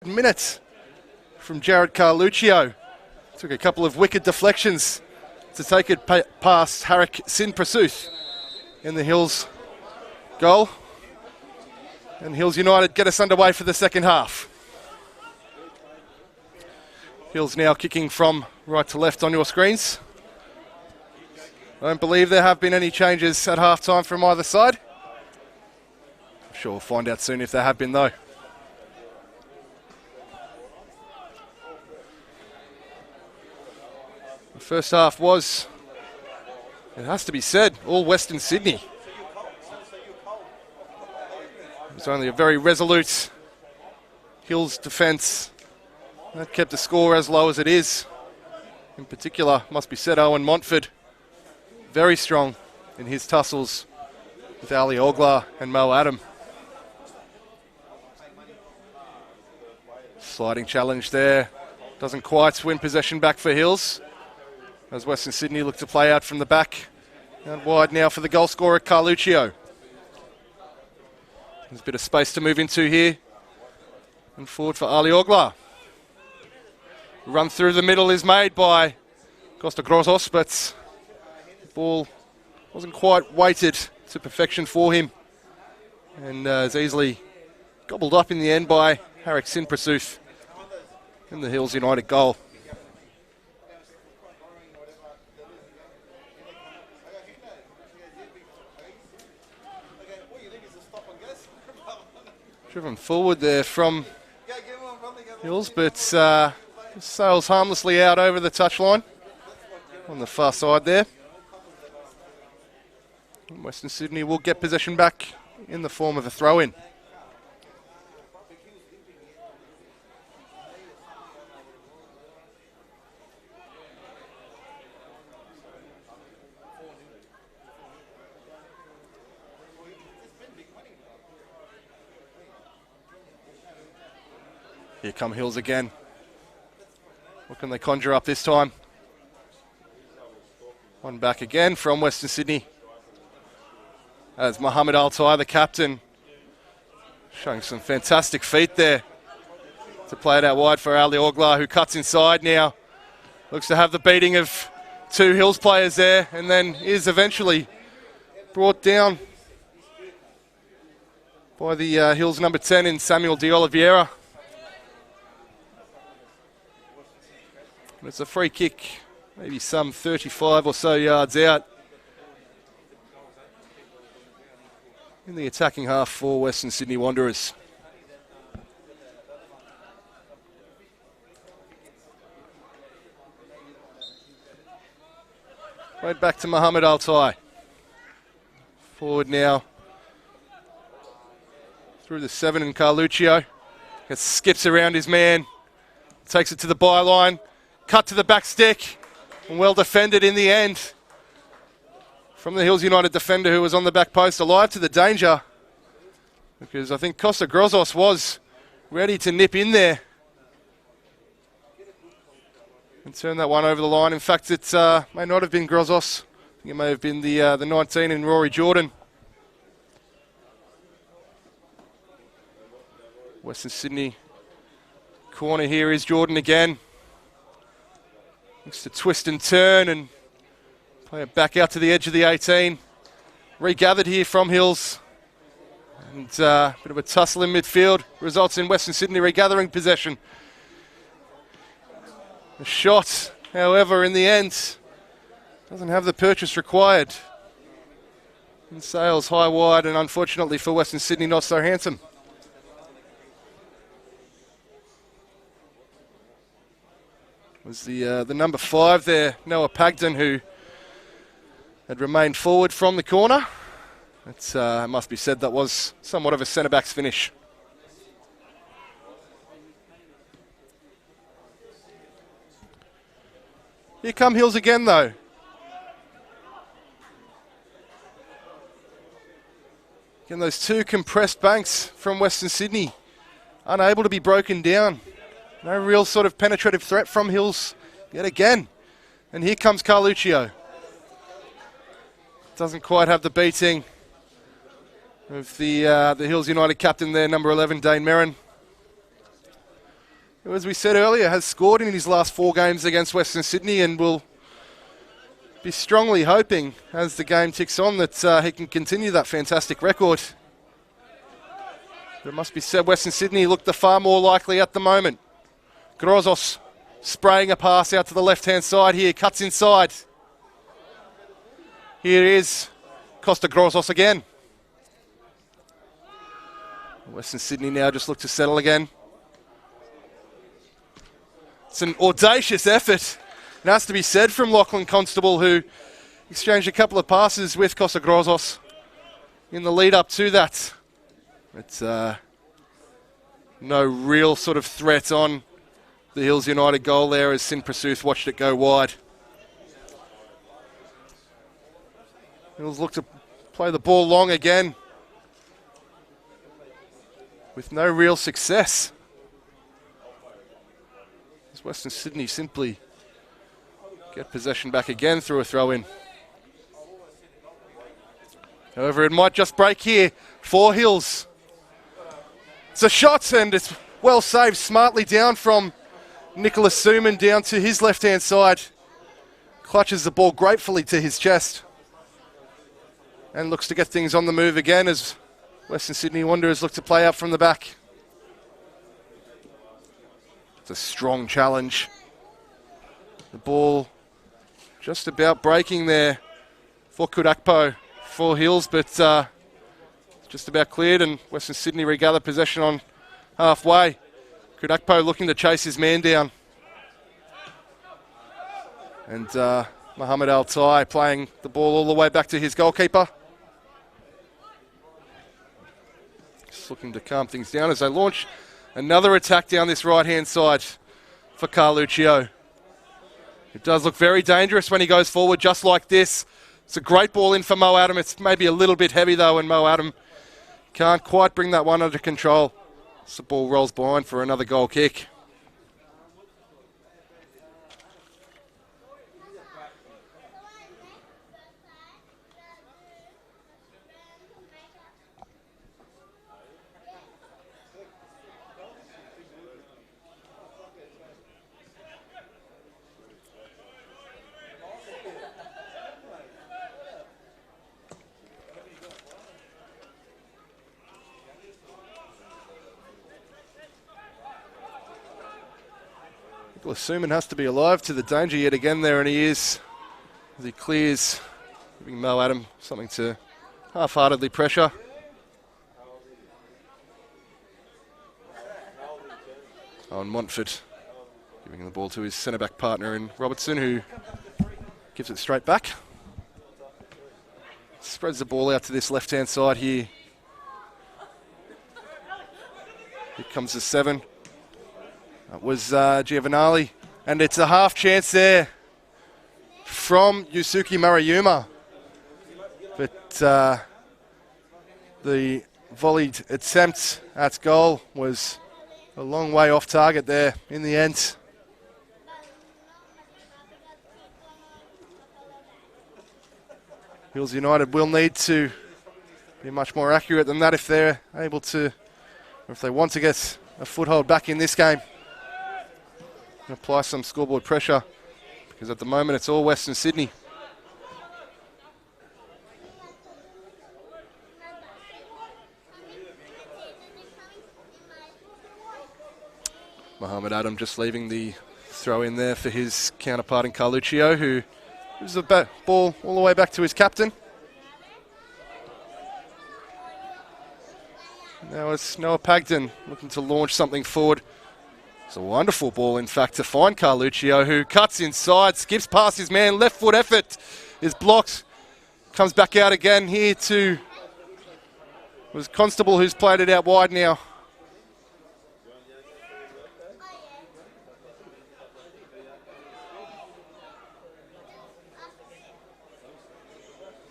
minute from Jared Carluccio. Took a couple of wicked deflections to take it past Harik Sinprasuth in the Hills goal. And Hills United get us underway for the second half. Hills now kicking from right to left on your screens. I don't believe there have been any changes at half-time from either side. I'm sure we'll find out soon if there have been, though. The first half was, it has to be said, all Western Sydney. It was only a very resolute Hills defence that kept the score as low as it is. In particular, must be said, Owen Montford, very strong in his tussles with Ali Oglar and Mo Adam. Sliding challenge there. Doesn't quite win possession back for Hills, as Western Sydney look to play out from the back. Out wide now for the goal scorer, Carluccio. There's a bit of space to move into here. And forward for Ali Oglar. Run through the middle is made by Costa Grozos, but the ball wasn't quite weighted to perfection for him. And is easily gobbled up in the end by Harik Sinprasuth in the Hills United goal. Driven forward there from Hills, but sails harmlessly out over the touchline on the far side there. And Western Sydney will get possession back in the form of a throw-in. Here come Hills again. What can they conjure up this time? One back again from Western Sydney. As Mohammed Altai, the captain, showing some fantastic feet there to play it out wide for Ali Oglar, who cuts inside now. Looks to have the beating of two Hills players there, and then is eventually brought down by the Hills number 10 in Samuel De Oliveira. It's a free kick, maybe some 35 or so yards out in the attacking half for Western Sydney Wanderers. Played back to Mohammed Altai. Forward now through the 7 and Carluccio. It skips around his man, takes it to the byline. Cut to the back stick, and well defended in the end from the Hills United defender who was on the back post, alive to the danger, because I think Costa Grozos was ready to nip in there and turn that one over the line. In fact, it may not have been Grozos. I think it may have been the 19 in Rory Jordan. Western Sydney corner here is Jordan again. Looks to twist and turn and play it back out to the edge of the 18. Regathered here from Hills. And a bit of a tussle in midfield results in Western Sydney regathering possession. The shot, however, in the end, doesn't have the purchase required. And sails high wide, and unfortunately for Western Sydney, not so handsome. Was the number 5 there, Noah Pagden, who had remained forward from the corner. It must be said that was somewhat of a centre-back's finish. Here come Hills again, though. Again, those two compressed banks from Western Sydney, unable to be broken down. No real sort of penetrative threat from Hills yet again. And here comes Carluccio. Doesn't quite have the beating of the Hills United captain there, number 11, Dane Merrin. who, as we said earlier, has scored in his last 4 games against Western Sydney and will be strongly hoping, as the game ticks on, that he can continue that fantastic record. But it must be said, Western Sydney look the far more likely at the moment. Grozos spraying a pass out to the left-hand side here, cuts inside. Here is Costa Grozos again. Western Sydney now just look to settle again. It's an audacious effort. It has to be said from Lachlan Constable, who exchanged a couple of passes with Costa Grozos in the lead up to that. It's no real sort of threat on the Hills United goal there as Sin Prasuth watched it go wide. Hills look to play the ball long again with no real success. As Western Sydney simply get possession back again through a throw-in. However, it might just break here for Hills. It's a shot and it's well saved, smartly down from Nicholas Suman down to his left-hand side. Clutches the ball gratefully to his chest and looks to get things on the move again as Western Sydney Wanderers look to play out from the back. It's a strong challenge. The ball just about breaking there for Kudakpo for Hills, but just about cleared and Western Sydney regather possession on halfway. Kudakpo looking to chase his man down. And Mohammed Al-Tai playing the ball all the way back to his goalkeeper. Just looking to calm things down as they launch another attack down this right-hand side for Carluccio. It does look very dangerous when he goes forward just like this. It's a great ball in for Mo Adam. It's maybe a little bit heavy though, and Mo Adam can't quite bring that one under control. So the ball rolls behind for another goal kick. Suman has to be alive to the danger yet again there, and he is, as he clears, giving Mo Adam something to half-heartedly pressure. On Montfort, giving the ball to his centre-back partner in Robertson, who gives it straight back. Spreads the ball out to this left-hand side here. Here comes the 7. That was Giovanali, and it's a half chance there from Yusuke Maruyama. But the volleyed attempt at goal was a long way off target there in the end. Hills United will need to be much more accurate than that if they're able to, or if they want to get a foothold back in this game. Apply some scoreboard pressure, because at the moment it's all Western Sydney. Mohammed Adam just leaving the throw in there for his counterpart in Carluccio, who gives the ball all the way back to his captain. Now it's Noah Pagden looking to launch something forward. It's a wonderful ball, in fact, to find Carluccio, who cuts inside, skips past his man, left foot effort is blocked, comes back out again here to, was Constable who's played it out wide now.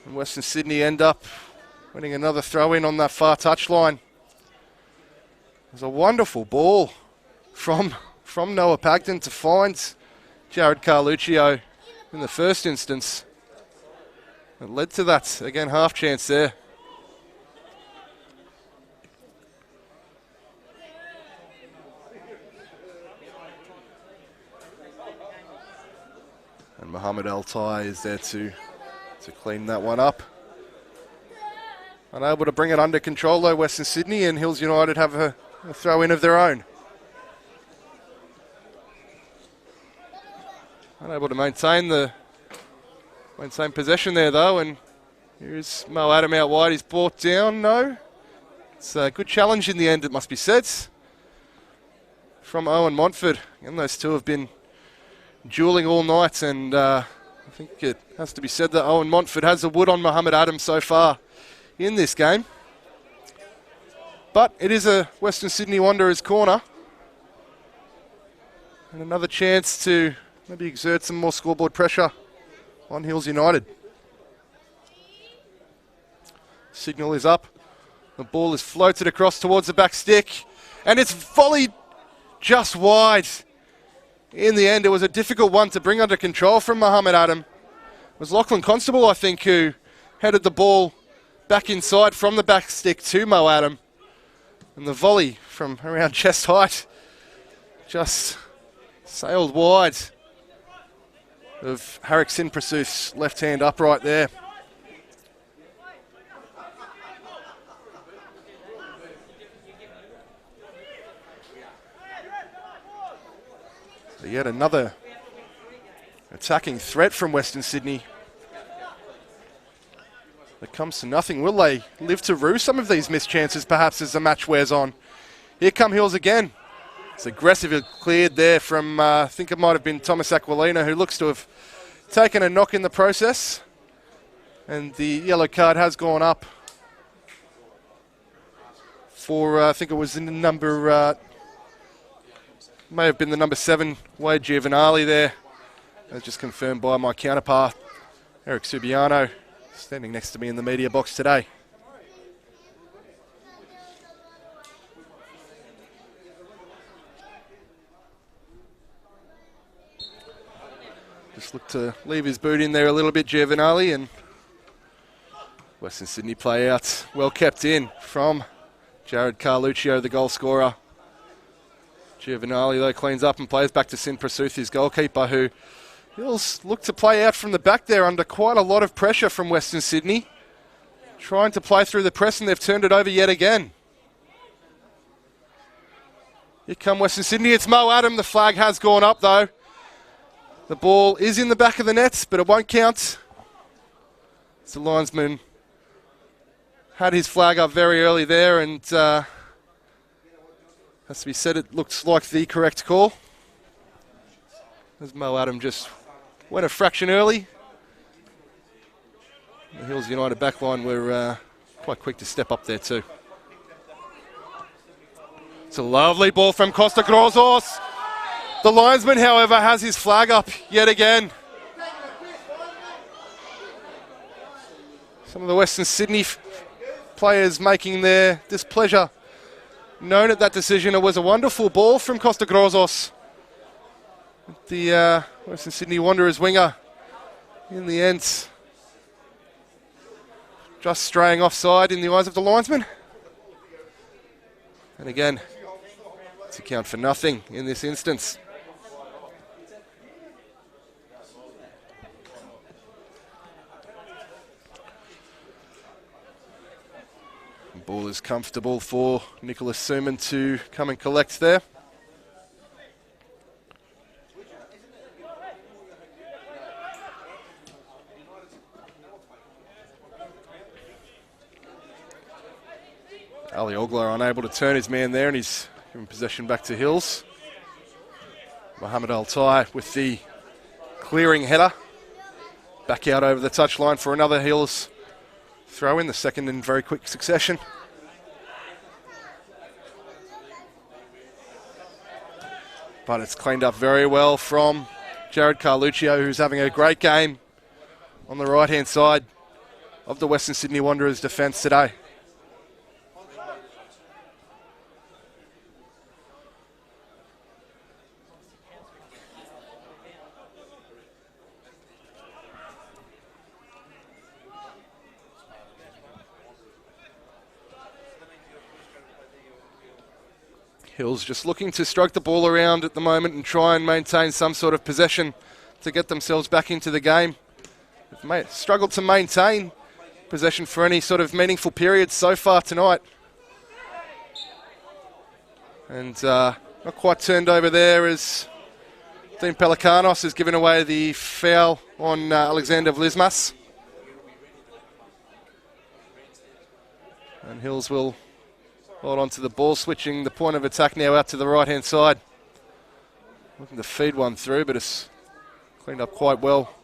And Western Sydney end up winning another throw-in on that far touchline. It was a wonderful ball from Noah Pagden to find Jared Carluccio in the first instance. It led to that, again, half chance there. Mohammed Altai is there to clean that one up. Unable to bring it under control though, Western Sydney, and Hills United have a throw in of their own. Unable to maintain possession there though, and here's Mo Adam out wide. He's brought down. No, it's a good challenge in the end, it must be said, from Owen Montford. And those two have been dueling all night, and I think it has to be said that Owen Montford has the wood on Mohammed Adam so far in this game. But it is a Western Sydney Wanderers corner, and another chance to maybe exert some more scoreboard pressure on Hills United. Signal is up. The ball is floated across towards the back stick, and it's volleyed just wide. In the end, it was a difficult one to bring under control from Mohammed Adam. It was Lachlan Constable, I think, who headed the ball back inside from the back stick to Mo Adam. And the volley from around chest height just sailed wide of Harik Sinprasooth's left hand upright there. So yet another attacking threat from Western Sydney. It comes to nothing. Will they live to rue some of these missed chances perhaps as the match wears on? Here come Hills again. It's aggressively cleared there from, I think it might have been Thomas Aquilina, who looks to have taken a knock in the process. And the yellow card has gone up for, I think it was in the number, may have been the number 7, Wade Giovanali there. That's just confirmed by my counterpart, Eric Subiano, standing next to me in the media box today. Just looked to leave his boot in there a little bit, Giovanali, and Western Sydney play out well kept in from Jared Carluccio, the goal scorer. Giovanali, though, cleans up and plays back to Sinprasooth, his goalkeeper, who Hills look to play out from the back there under quite a lot of pressure from Western Sydney. Trying to play through the press, and they've turned it over yet again. Here come Western Sydney. It's Mo Adam. The flag has gone up, though. The ball is in the back of the nets, but it won't count. The linesman had his flag up very early there, and has to be said, it looks like the correct call. As Mo Adam just went a fraction early. The Hills United backline were quite quick to step up there too. It's a lovely ball from Costa Grozos. The linesman, however, has his flag up yet again. Some of the Western Sydney players making their displeasure known at that decision. It was a wonderful ball from Costa Grozos. The Western Sydney Wanderers winger, in the end, just straying offside in the eyes of the linesman. And again, to count for nothing in this instance. Ball is comfortable for Nicholas Suman to come and collect there. Ali Ogler unable to turn his man there, and he's giving possession back to Hills. Mohammed Altai with the clearing header. Back out over the touchline for another Hills throw in, the second in very quick succession. But it's cleaned up very well from Jared Carluccio, who's having a great game on the right-hand side of the Western Sydney Wanderers defence today. Hills just looking to stroke the ball around at the moment and try and maintain some sort of possession to get themselves back into the game. They've struggled to maintain possession for any sort of meaningful period so far tonight. And not quite turned over there as Dean Pelikanos has given away the foul on Alexander Vlismas. And Hills will hold on to the ball, switching the point of attack now out to the right-hand side. Looking to feed one through, but it's cleaned up quite well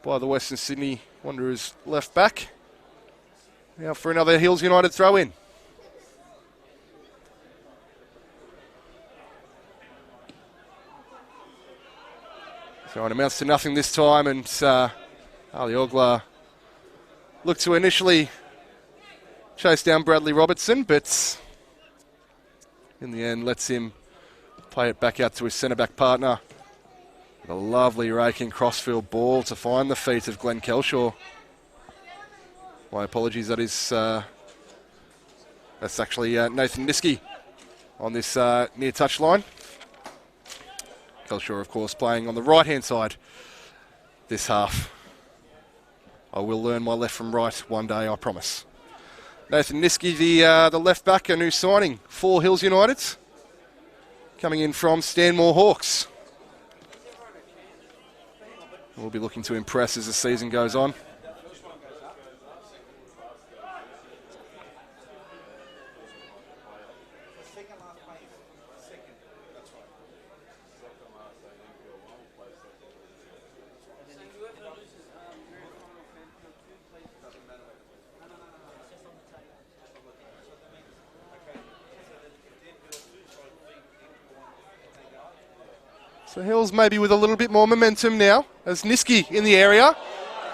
by the Western Sydney Wanderers left back. Now for another Hills United throw in. So it amounts to nothing this time, and Ali Ogla looked to initially chase down Bradley Robertson, but in the end lets him play it back out to his centre-back partner. A lovely raking crossfield ball to find the feet of Glenn Kelshaw. My apologies, that's actually Nathan Niski on this near touch line. Kelshaw, of course, playing on the right-hand side this half. I will learn my left from right one day, I promise. Nathan Niski, the left-back, a new signing for Hills United, coming in from Stanmore Hawks. We'll be looking to impress as the season goes on. So Hills maybe with a little bit more momentum now, as Niski in the area.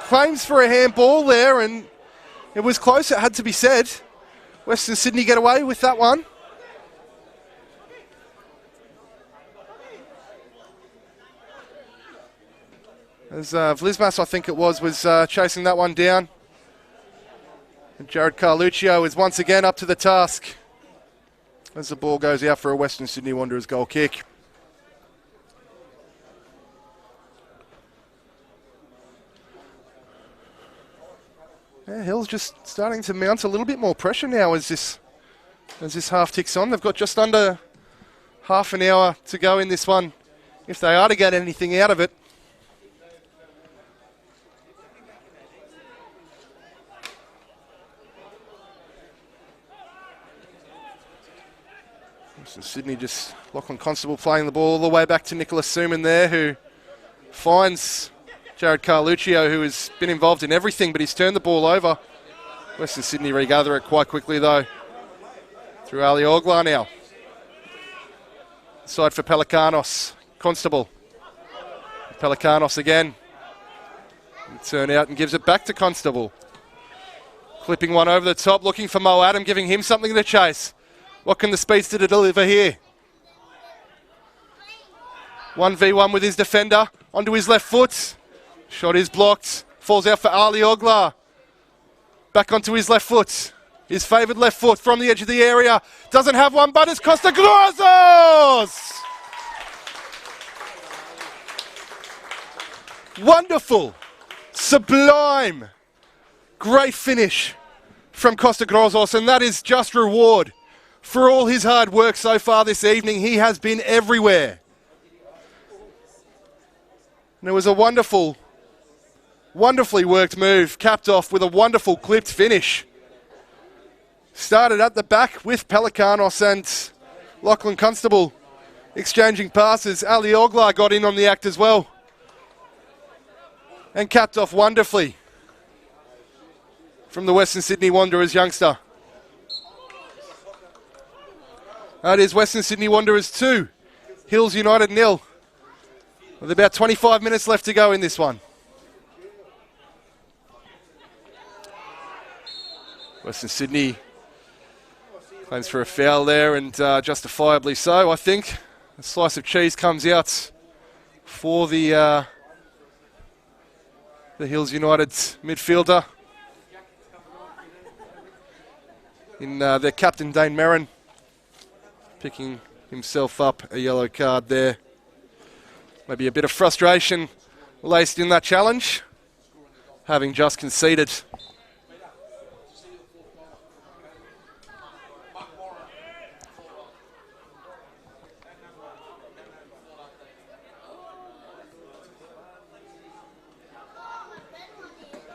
Claims for a handball there, and it was close, it had to be said. Western Sydney get away with that one. As Vlismas, I think it was chasing that one down. And Jared Carluccio is once again up to the task as the ball goes out for a Western Sydney Wanderers goal kick. Yeah, Hill's just starting to mount a little bit more pressure now as this half ticks on. They've got just under half an hour to go in this one if they are to get anything out of it. So Sydney just Lachlan Constable playing the ball all the way back to Nicholas Suman there, who finds Jared Carluccio, who has been involved in everything, but he's turned the ball over. Western Sydney regather it quite quickly, though, through Ali Ogla now. Side for Pelikanos. Constable. Pelikanos again. Turn out and gives it back to Constable. Clipping one over the top, looking for Mo Adam, giving him something to chase. What can the speedster deliver here? 1v1 with his defender. Onto his left foot. Shot is blocked. Falls out for Ali Ogla. Back onto his left foot. His favoured left foot from the edge of the area. Doesn't have one, but it's Costa Grozos! Wonderful. Sublime. Great finish from Costa Grozos, and that is just reward for all his hard work so far this evening. He has been everywhere. And it was a wonderfully worked move, capped off with a wonderful clipped finish. Started at the back with Pelikanos and Lachlan Constable exchanging passes. Ali Ogla got in on the act as well. And capped off wonderfully from the Western Sydney Wanderers youngster. That is Western Sydney Wanderers 2, Hills United 0. With about 25 minutes left to go in this one. Western Sydney claims for a foul there, and justifiably so, I think. A slice of cheese comes out for the Hills United midfielder. In their captain, Dane Merrin, picking himself up a yellow card there. Maybe a bit of frustration laced in that challenge, having just conceded.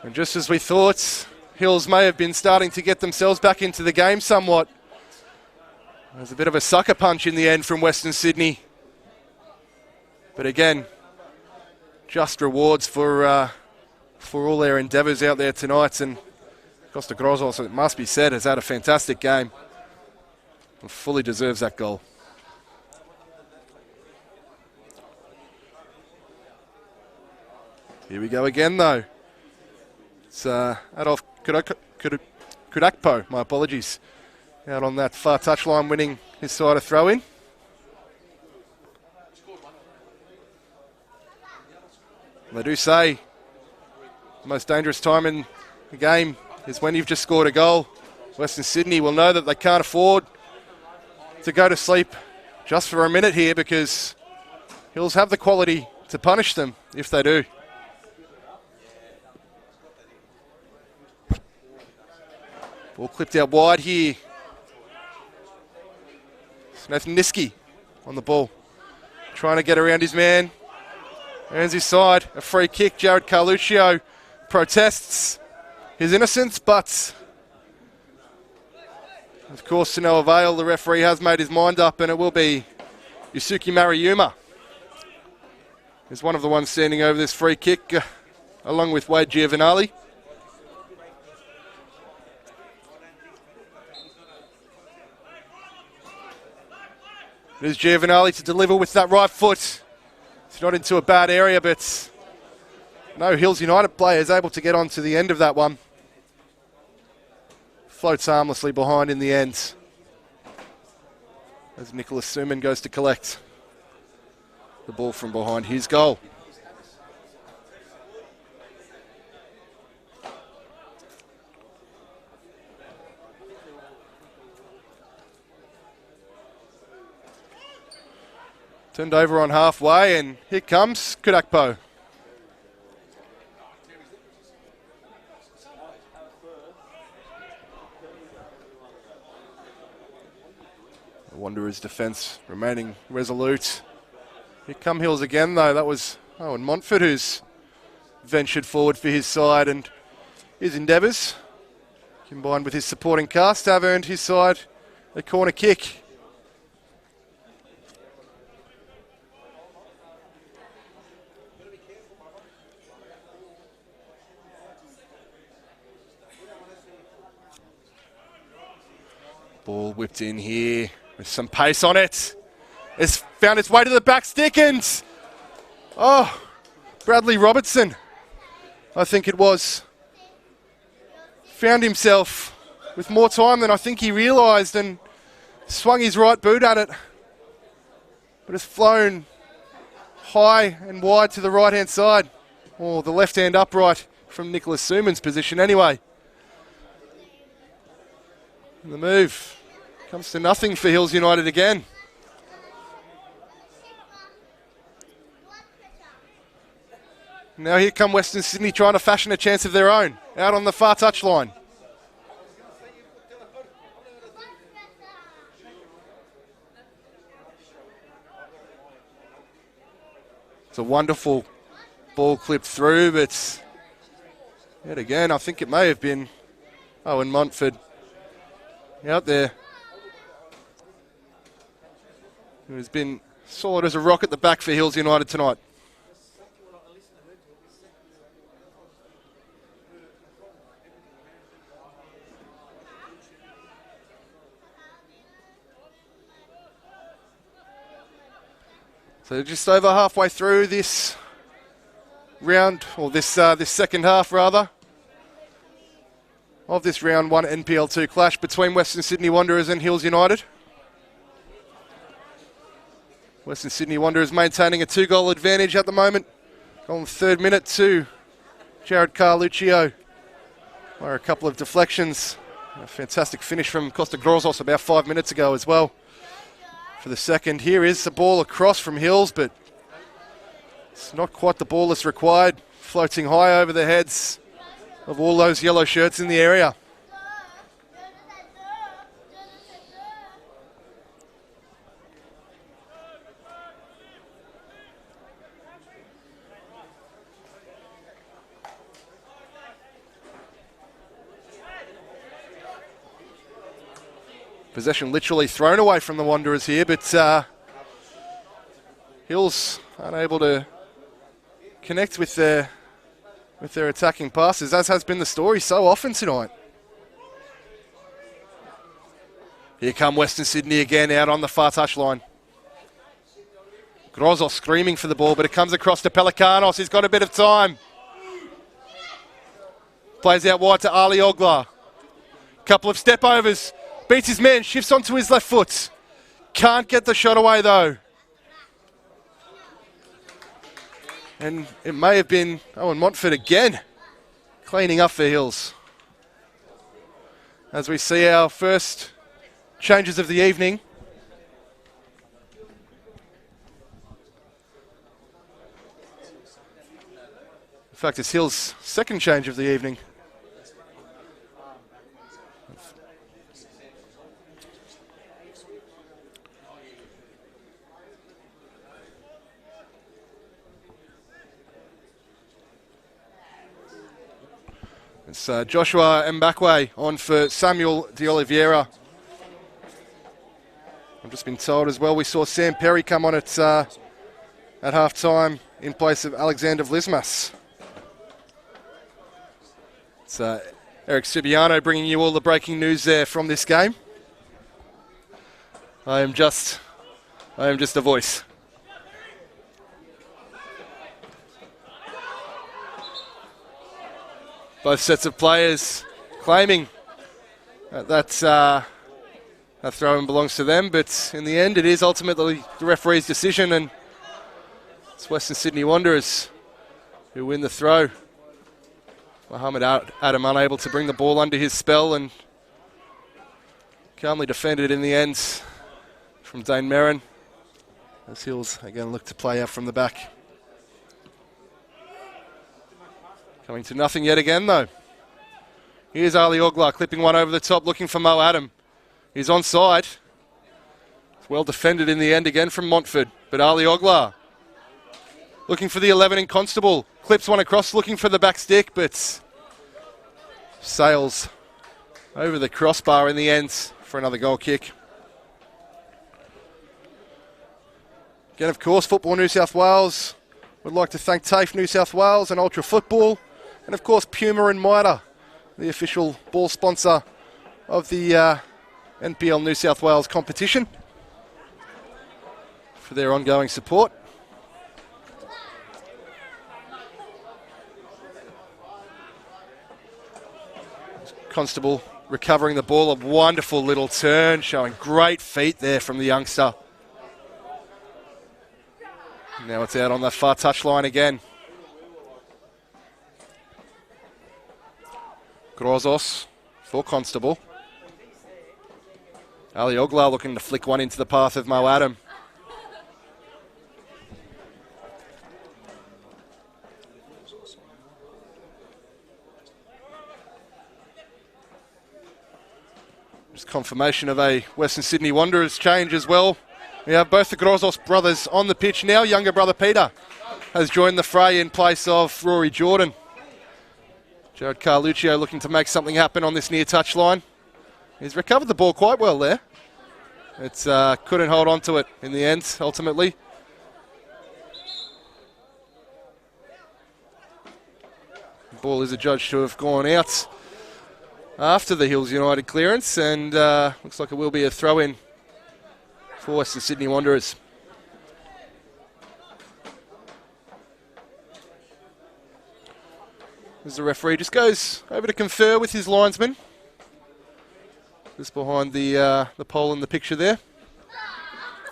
And just as we thought, Hills may have been starting to get themselves back into the game somewhat. There's a bit of a sucker punch in the end from Western Sydney. But again, just rewards for all their endeavours out there tonight. And Costa Grozos, it must be said, has had a fantastic game and fully deserves that goal. Here we go again, though. It's Adolf Kudakpo, my apologies, out on that far touchline, winning his side a throw-in. They do say the most dangerous time in the game is when you've just scored a goal. Western Sydney will know that they can't afford to go to sleep just for a minute here, because Hills have the quality to punish them if they do. Ball clipped out wide here. Nathan Niski on the ball, trying to get around his man. Earns his side. A free kick. Jared Carluccio protests his innocence, but of course to no avail. The referee has made his mind up, and it will be Yusuke Mariyuma is one of the ones standing over this free kick, along with Wade Giovanali. It is Giovanali to deliver with that right foot. It's not into a bad area, but no Hills United player is able to get onto the end of that one. Floats harmlessly behind in the end, as Nicholas Suman goes to collect the ball from behind his goal. Turned over on halfway, and here comes Kudakpo. The Wanderers' defence remaining resolute. Here come Hills again, though. That was Owen Montfort who's ventured forward for his side, and his endeavours, combined with his supporting cast, have earned his side a corner kick. Ball whipped in here with some pace on it. It's found its way to the back stick, and Bradley Robertson, I think it was, found himself with more time than I think he realised and swung his right boot at it. But it's flown high and wide to the right-hand side, or the left-hand upright from Nicholas Suman's position anyway. And the move comes to nothing for Hills United again. Now here come Western Sydney trying to fashion a chance of their own, out on the far touchline. It's a wonderful ball clipped through, but yet again, I think it may have been Owen Montfort out there, who has been solid as a rock at the back for Hills United tonight. So just over halfway through this round, or this second half rather, of this round 1 NPL 2 clash between Western Sydney Wanderers and Hills United. Western Sydney Wanderers maintaining a 2-goal advantage at the moment. Goal in the 3rd minute to Jared Carluccio. Or a couple of deflections. A fantastic finish from Costa Grozos about 5 minutes ago as well. For the second, here is the ball across from Hills, but It's not quite the ball that's required, floating high over the heads of all those yellow shirts in the area. Possession literally thrown away from the Wanderers here, but Hills unable to connect with their attacking passes, as has been the story so often tonight. Here come Western Sydney again out on the far touchline. Grozos screaming for the ball, but it comes across to Pelikanos. He's got a bit of time. Plays out wide to Ali Oglar. Couple of step overs. Beats his man, shifts onto his left foot. Can't get the shot away though. And it may have been Owen Montford again cleaning up for Hills. As we see our first changes of the evening. In fact, it's Hills' second change of the evening. It's Joshua Mbakwe on for Samuel De Oliveira. I've just been told as well we saw Sam Perry come on at half-time in place of Alexander Vlismas. It's Eric Subiano bringing you all the breaking news there from this game. I am just a voice. Both sets of players claiming that throw-in belongs to them, but in the end it is ultimately the referee's decision, and it's Western Sydney Wanderers who win the throw. Mohammed Adam unable to bring the ball under his spell and calmly defended in the end from Dane Merrin, as Hills again look to play out from the back. Coming to nothing yet again, though. Here's Ali Oglar clipping one over the top, looking for Mo Adam. He's onside. It's well defended in the end again from Montford. But Ali Oglar looking for the 11 in Constable. Clips one across, looking for the back stick, but sails over the crossbar in the end for another goal kick. Again, of course, Football New South Wales would like to thank TAFE New South Wales and Ultra Football. And of course, Puma and Mitre, the official ball sponsor of the NPL New South Wales competition, for their ongoing support. Constable recovering the ball, a wonderful little turn, showing great feet there from the youngster. Now it's out on the far touchline again. Grozos for Constable. Ali Oglar looking to flick one into the path of Mo Adam. Just confirmation of a Western Sydney Wanderers change as well. We have both the Grozos brothers on the pitch now. Younger brother Peter has joined the fray in place of Rory Jordan. Jared Carluccio looking to make something happen on this near touchline. He's recovered the ball quite well there. It's couldn't hold on to it in the end, ultimately. The ball is adjudged to have gone out after the Hills United clearance, and looks like it will be a throw-in for Western Sydney Wanderers. As the referee just goes over to confer with his linesman, just behind the pole in the picture there.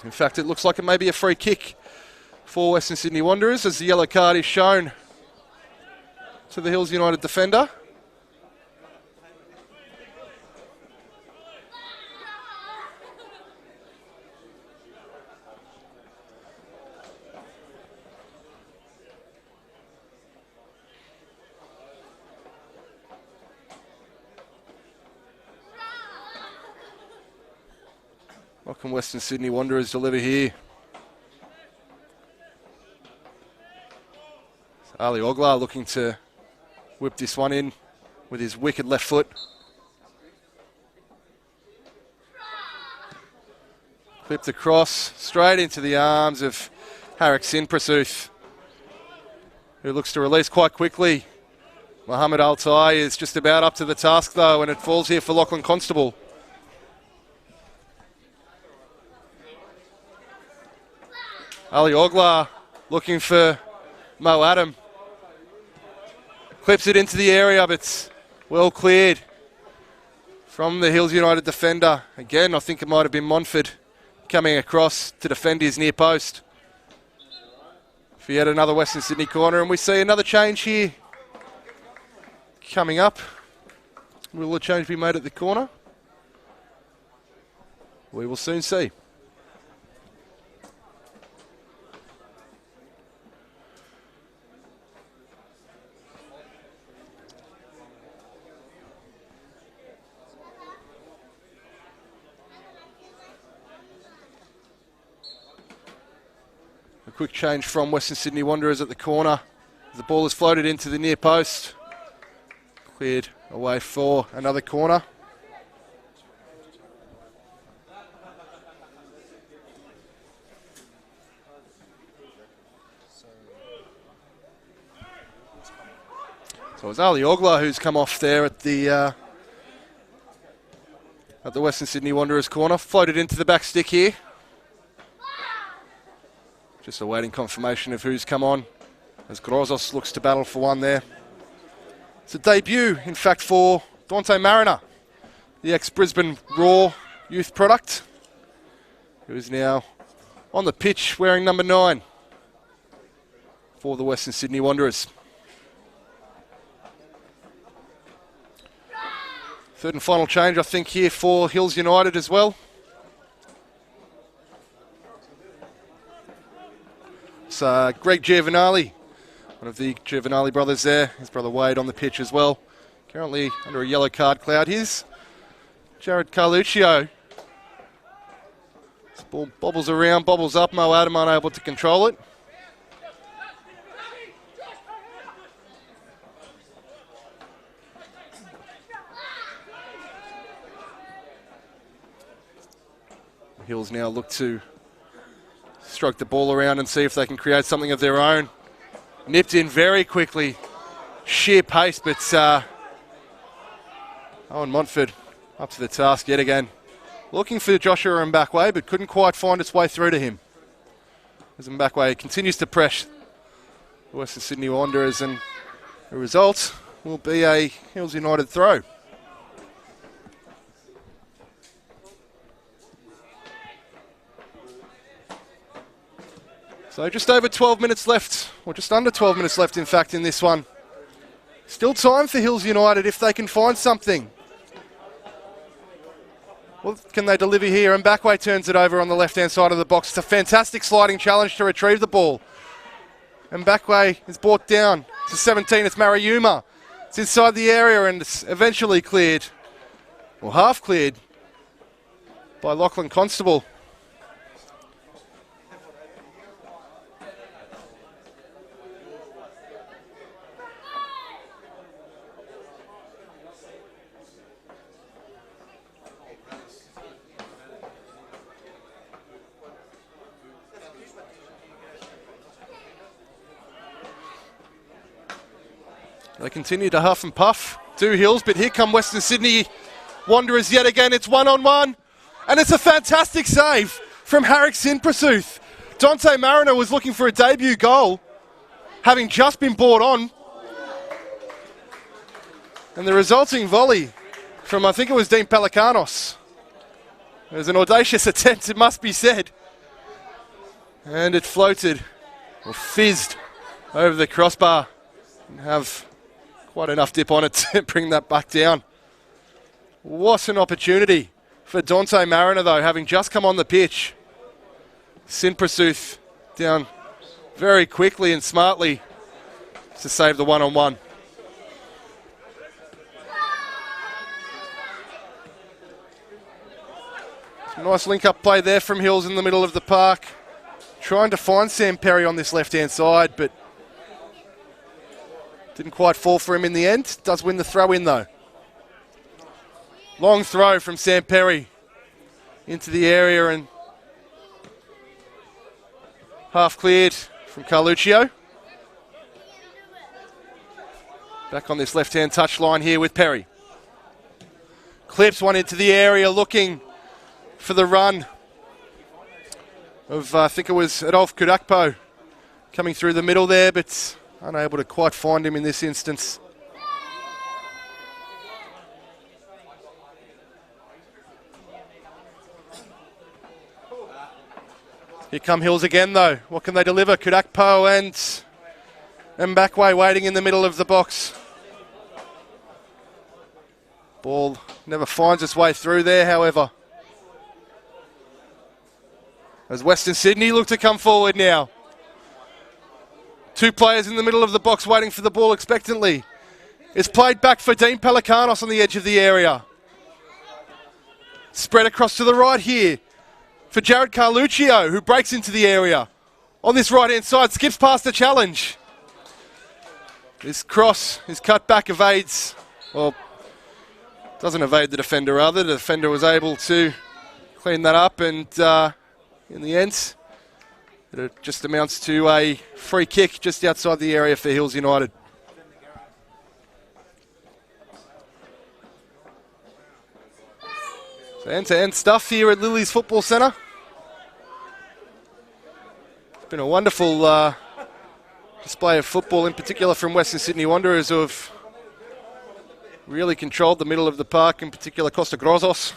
In fact, it looks like it may be a free kick for Western Sydney Wanderers, as the yellow card is shown to the Hills United defender. can Western Sydney Wanderers deliver here? Ali Oglar looking to whip this one in with his wicked left foot. Clipped across, straight into the arms of Harik Sinprasuth, who looks to release quite quickly. Mohammed Altai is just about up to the task though, and it falls here for Lachlan Constable. Ali Oglar looking for Mo Adam. Clips it into the area, but it's well cleared from the Hills United defender. Again, I think it might have been Montford coming across to defend his near post. For yet another Western Sydney corner, and we see another change here coming up. Will the change be made at the corner? We will soon see. A quick change from Western Sydney Wanderers at the corner. The ball is floated into the near post. Cleared away for another corner. So it's Ali Oglar who's come off there at the Western Sydney Wanderers corner. Floated into the back stick here. Just awaiting confirmation of who's come on, as Grozos looks to battle for one there. It's a debut, in fact, for Dante Mariner, the ex-Brisbane Raw youth product, who is now on the pitch wearing number 9 for the Western Sydney Wanderers. Third and final change, I think, here for Hills United as well. Greg Giovanali, one of the Giovanali brothers there. His brother Wade on the pitch as well. Currently under a yellow card cloud. Here's Jared Carluccio. This ball bobbles around, bobbles up. Mo Adam unable to control it. Hills now look to stroke the ball around and see if they can create something of their own. Nipped in very quickly. Sheer pace, but Owen Montford up to the task yet again. Looking for Joshua Mbakwe, but couldn't quite find its way through to him. As Mbakwe continues to press the Western Sydney Wanderers, and the result will be a Hills United throw. So just over 12 minutes left, or just under 12 minutes left, in fact, in this one. Still time for Hills United if they can find something. What can they deliver here? And Mbakwe turns it over on the left-hand side of the box. It's a fantastic sliding challenge to retrieve the ball. And Mbakwe is brought down to 17. It's Mariuma. It's inside the area and it's eventually cleared, or half cleared, by Lachlan Constable. They continue to huff and puff, do Hills, but here come Western Sydney Wanderers yet again. It's one-on-one, and it's a fantastic save from Harik Sinprasuth. Dante Mariner was looking for a debut goal, having just been brought on. And the resulting volley from, I think it was Dean Pelikanos. It was an audacious attempt, it must be said. And it floated, or fizzed, over the crossbar, and have quite enough dip on it to bring that back down. What an opportunity for Dante Mariner, though, having just come on the pitch. Sinprasuth down very quickly and smartly to save the one-on-one. Nice link-up play there from Hills in the middle of the park. Trying to find Sam Perry on this left-hand side, but didn't quite fall for him in the end. Does win the throw-in, though. Long throw from Sam Perry into the area and half cleared from Carluccio. Back on this left-hand touchline here with Perry. Clips one into the area, looking for the run of, I think it was Adolf Kudakpo coming through the middle there, but unable to quite find him in this instance. Here come Hills again, though. What can they deliver? Kudakpo and Mbakwe waiting in the middle of the box. Ball never finds its way through there, however. As Western Sydney look to come forward now. Two players in the middle of the box waiting for the ball expectantly. It's played back for Dean Pelikanos on the edge of the area. Spread across to the right here for Jared Carluccio, who breaks into the area. On this right-hand side, skips past the challenge. This cross is cut back, evades, well, doesn't evade the defender, rather. The defender was able to clean that up, and in the end, it just amounts to a free kick just outside the area for Hills United. So end-to-end stuff here at Lily's Football Centre. It's been a wonderful display of football, in particular from Western Sydney Wanderers, who have really controlled the middle of the park, in particular Costa Grozos.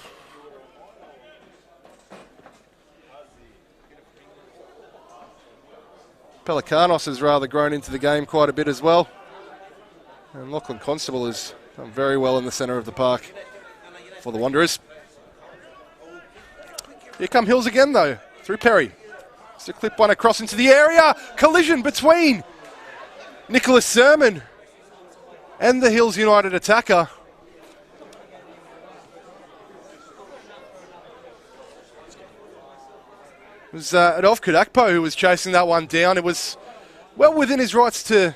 Pelikanos has rather grown into the game quite a bit as well. And Lachlan Constable has done very well in the centre of the park for the Wanderers. Here come Hills again, though, through Perry. Just to clip one across into the area. Collision between Nicholas Sermon and the Hills United attacker. It was Adolf Kudakpo who was chasing that one down. It was well within his rights to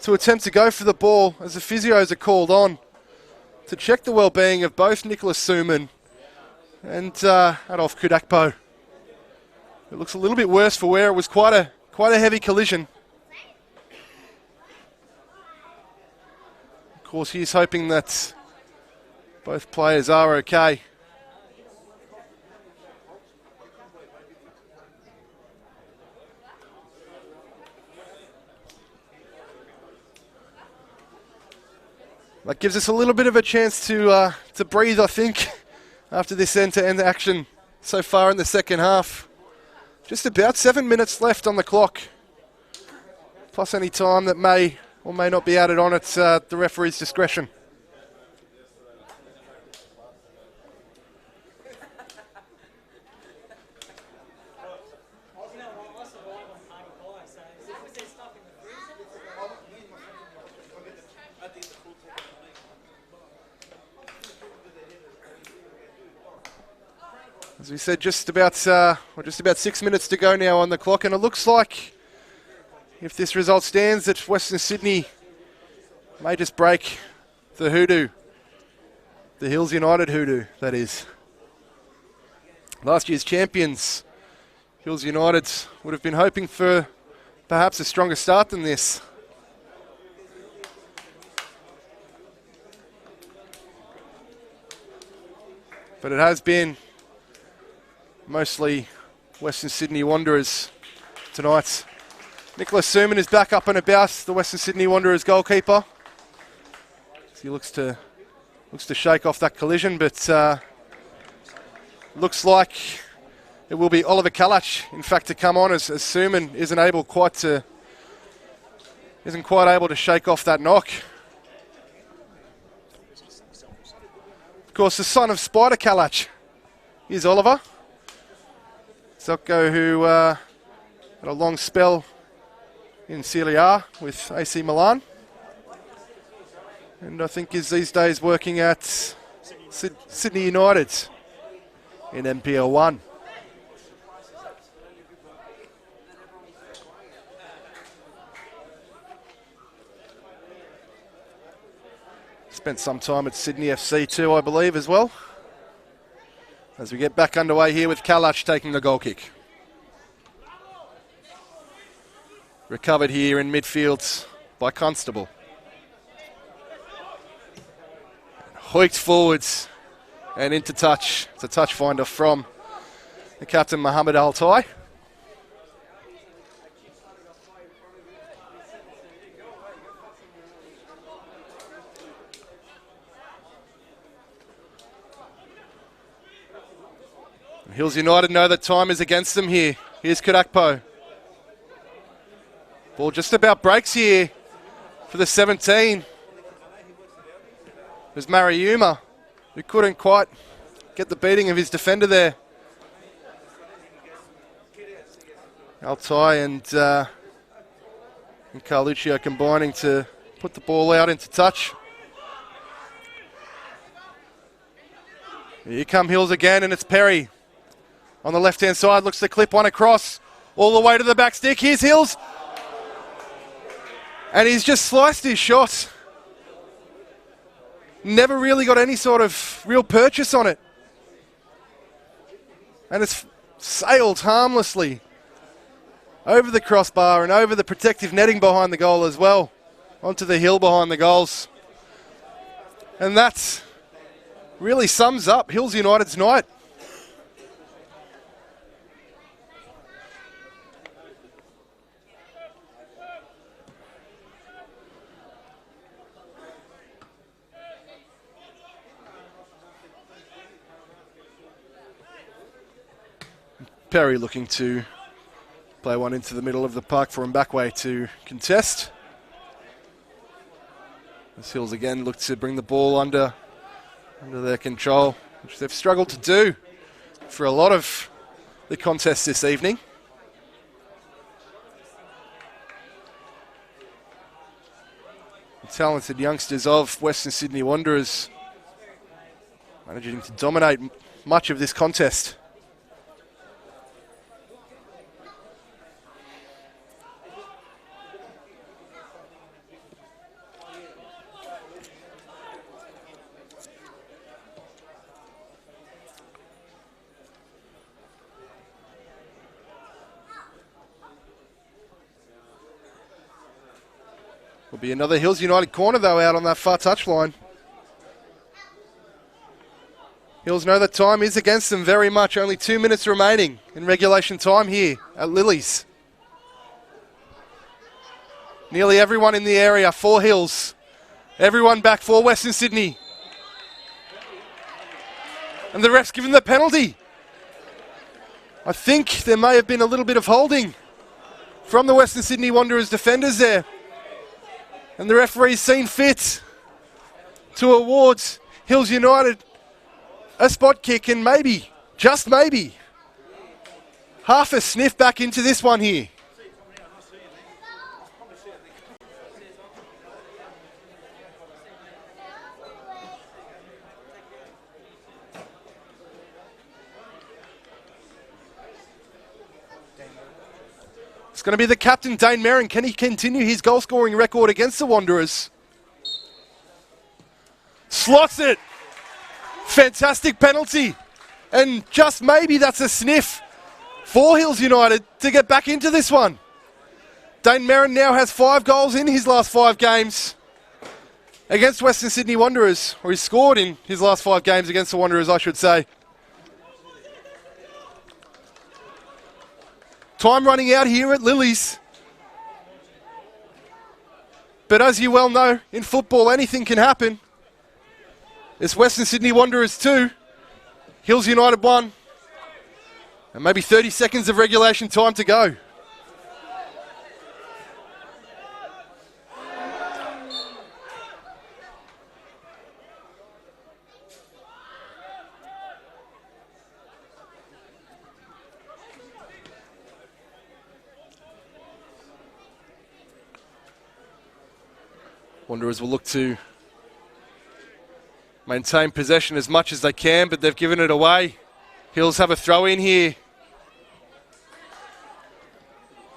attempt to go for the ball, as the physios are called on to check the well-being of both Nicholas Suman and Adolf Kudakpo. It looks a little bit worse for wear. It was quite a heavy collision. Of course, he's hoping that both players are okay. That gives us a little bit of a chance to breathe, I think, after this end-to-end action so far in the second half. Just about 7 minutes left on the clock, plus any time that may or may not be added on at the referee's discretion. As we said, just about 6 minutes to go now on the clock, and it looks like, if this result stands, that Western Sydney may just break the hoodoo. The Hills United hoodoo, that is. Last year's champions, Hills United, would have been hoping for perhaps a stronger start than this. But it has been mostly Western Sydney Wanderers tonight. Nicholas Suman is back up and about, the Western Sydney Wanderers goalkeeper. He looks to shake off that collision, but looks like it will be Oliver Kalach, in fact, to come on, as Suman isn't quite able to shake off that knock. Of course, the son of Spider Kalach is Oliver. Zocco, who had a long spell in Serie A with AC Milan, and I think is these days working at Sydney United in NPL 1. Spent some time at Sydney FC too, I believe, as well. As we get back underway here with Kalach taking the goal kick. Recovered here in midfield by Constable. Hoiked forwards and into touch. It's a touch finder from the captain, Mohammed Altai. Hills United know that time is against them here. Here's Kadakpo. Ball just about breaks here for the 17. There's Mariuma, who couldn't quite get the beating of his defender there. Altai and Carluccio combining to put the ball out into touch. Here come Hills again, and it's Perry. On the left-hand side, looks to clip one across, all the way to the back stick. Here's Hills. And he's just sliced his shot. Never really got any sort of real purchase on it. And it's sailed harmlessly over the crossbar and over the protective netting behind the goal as well, onto the hill behind the goals. And that really sums up Hills United's night. Perry looking to play one into the middle of the park for Mbakwe to contest. As Hills again look to bring the ball under their control, which they've struggled to do for a lot of the contest this evening. The talented youngsters of Western Sydney Wanderers managing to dominate much of this contest. Will be another Hills United corner though out on that far touchline. Hills know that time is against them very much. Only 2 minutes remaining in regulation time here at Lilies. Nearly everyone in the area for Hills. Everyone back for Western Sydney. And the ref's given the penalty. I think there may have been a little bit of holding from the Western Sydney Wanderers defenders there. And the referee's seen fit to award Hills United a spot kick and maybe, just maybe, half a sniff back into this one here. It's going to be the captain, Dane Merrin. Can he continue his goal-scoring record against the Wanderers? Slots it. Fantastic penalty. And just maybe that's a sniff for Hills United to get back into this one. Dane Merrin now has 5 goals in his last 5 games against Western Sydney Wanderers. Or he's scored in his last 5 games against the Wanderers, I should say. Time running out here at Lilies. But as you well know, in football anything can happen. It's Western Sydney Wanderers 2, Hills United 1, and maybe 30 seconds of regulation time to go. Wanderers will look to maintain possession as much as they can, but they've given it away Hills have a throw in here.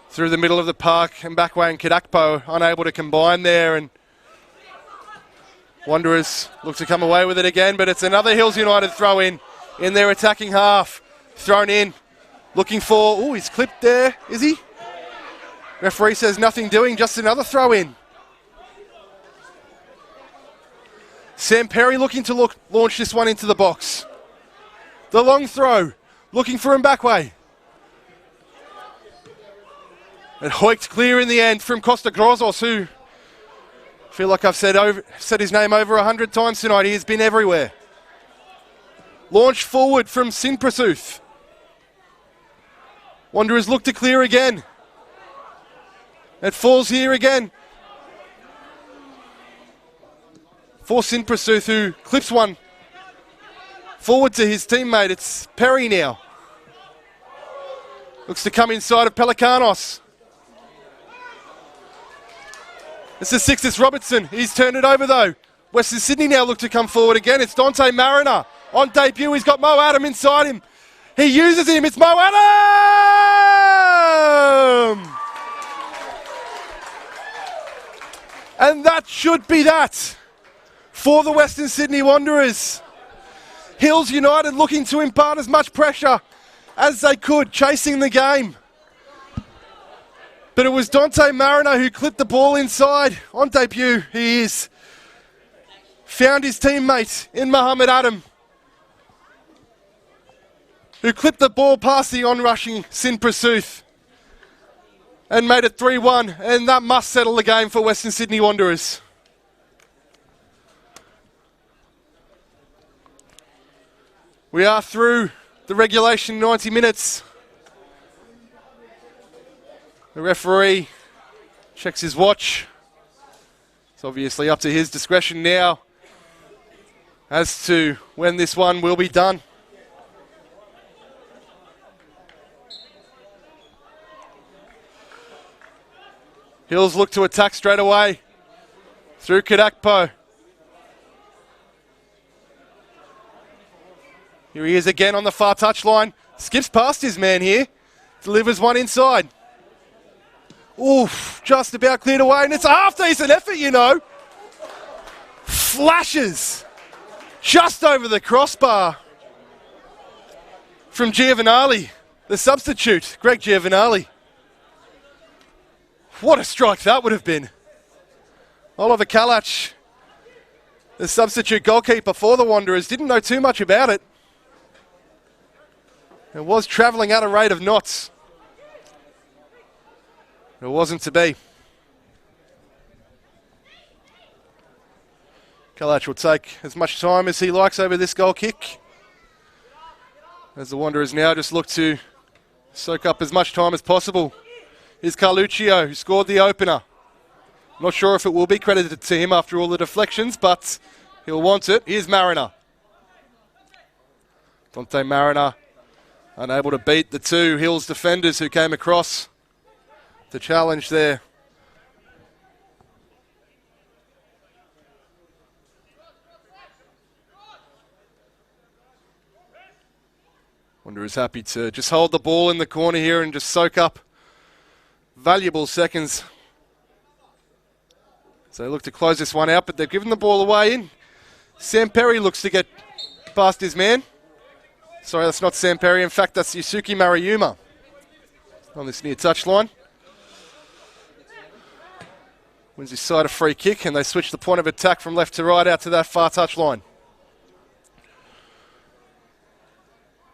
Through the middle of the park, and Mbakwe and Kadakpo unable to combine there, and Wanderers look to come away with it again, but it's another Hills United throw in their attacking half. Thrown in, looking for, oh, he's clipped there, is he? Referee says nothing doing, just another throw in. Sam Perry looking to launch this one into the box. The long throw, looking for Mbakwe. It hoiked clear in the end from Costa Grozos, who I feel like I've said his name over 100 times tonight. He has been everywhere. Launch forward from Sinprasuth. Wanderers look to clear again. It falls here again. For Sinprasuth, who clips one forward to his teammate. It's Perry now. Looks to come inside of Pelikanos. It's the sixth, it's Robertson. He's turned it over though. Western Sydney now look to come forward again. It's Dante Mariner. On debut, he's got Mo Adam inside him. He uses him. It's Mo Adam! And that should be that for the Western Sydney Wanderers. Hills United looking to impart as much pressure as they could, chasing the game. But it was Dante Mariner who clipped the ball inside. On debut, he is. Found his teammate in Mohamed Adam, who clipped the ball past the on-rushing Sinprasuth and made it 3-1. And that must settle the game for Western Sydney Wanderers. We are through the regulation 90 minutes. The referee checks his watch. It's obviously up to his discretion now as to when this one will be done. Hills look to attack straight away through Kadakpo. Here he is again on the far touchline. Skips past his man here. Delivers one inside. Oof, just about cleared away, and it's a half-decent effort, you know. Flashes just over the crossbar from Giovanali, the substitute, Greg Giovanali. What a strike that would have been. Oliver Kalach, the substitute goalkeeper for the Wanderers, didn't know too much about it. It was travelling at a rate of knots. It wasn't to be. Kalach will take as much time as he likes over this goal kick, as the Wanderers now just look to soak up as much time as possible. Here's Carluccio, who scored the opener. Not sure if it will be credited to him after all the deflections, but he'll want it. Here's Mariner. Dante Mariner unable to beat the two Hills defenders who came across to challenge there. Wanderers happy to just hold the ball in the corner here and just soak up valuable seconds. So they look to close this one out, but they've given the ball away in. Sam Perry looks to get past his man. Sorry, that's not Sam Perry. In fact, that's Yusuke Mariyuma on this near touchline. Wins his side a free kick, and they switch the point of attack from left to right out to that far touchline.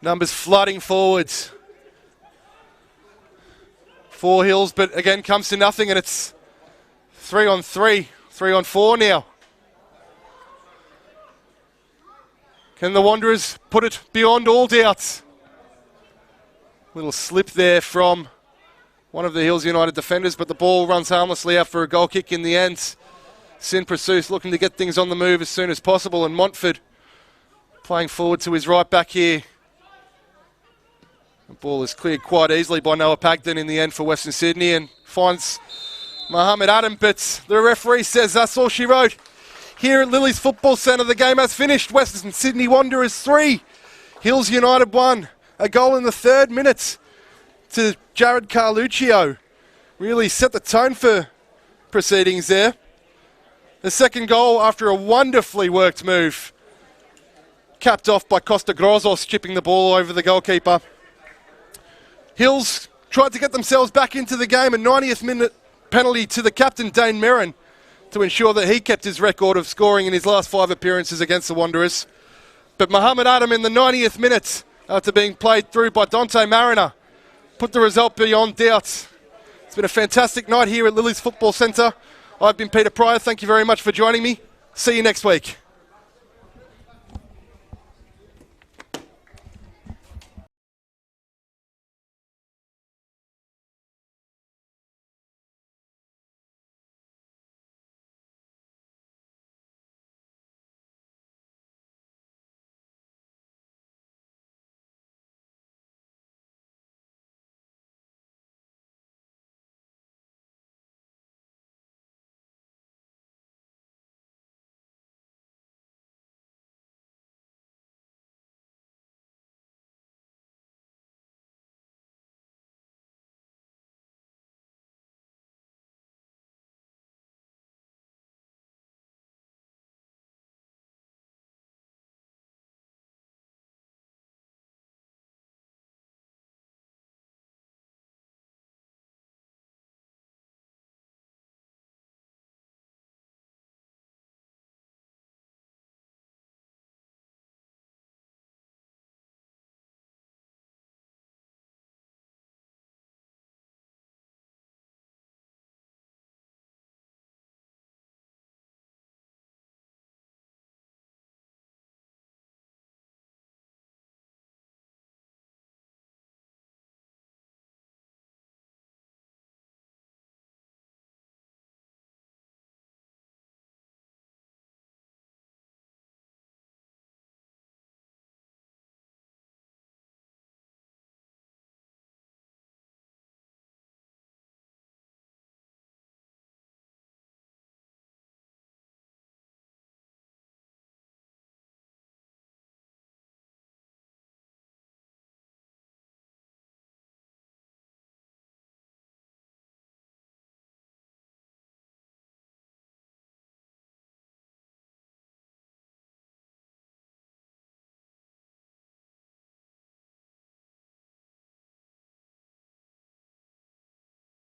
Numbers flooding forwards. 4 Hills, but again comes to nothing, and it's 3-on-3, 3-on-4 now. Can the Wanderers put it beyond all doubts? Little slip there from one of the Hills United defenders, but the ball runs harmlessly out for a goal kick in the end. Sinprasuth looking to get things on the move as soon as possible, and Montford playing forward to his right back here. The ball is cleared quite easily by Noah Pagden in the end for Western Sydney, and finds Mohamed Adam, but the referee says that's all she wrote. Here at Lily's Football Centre, the game has finished. Western Sydney Wanderers 3, Hills United won. A goal in the 3rd minute to Jared Carluccio. Really set the tone for proceedings there. The second goal after a wonderfully worked move. Capped off by Costa Grozos, chipping the ball over the goalkeeper. Hills tried to get themselves back into the game. A 90th minute penalty to the captain, Dane Merrin, to ensure that he kept his record of scoring in his last 5 appearances against the Wanderers. But Mohammed Adam in the 90th minute, after being played through by Dante Mariner, put the result beyond doubt. It's been a fantastic night here at Lilies Football Centre. I've been Peter Pryor. Thank you very much for joining me. See you next week.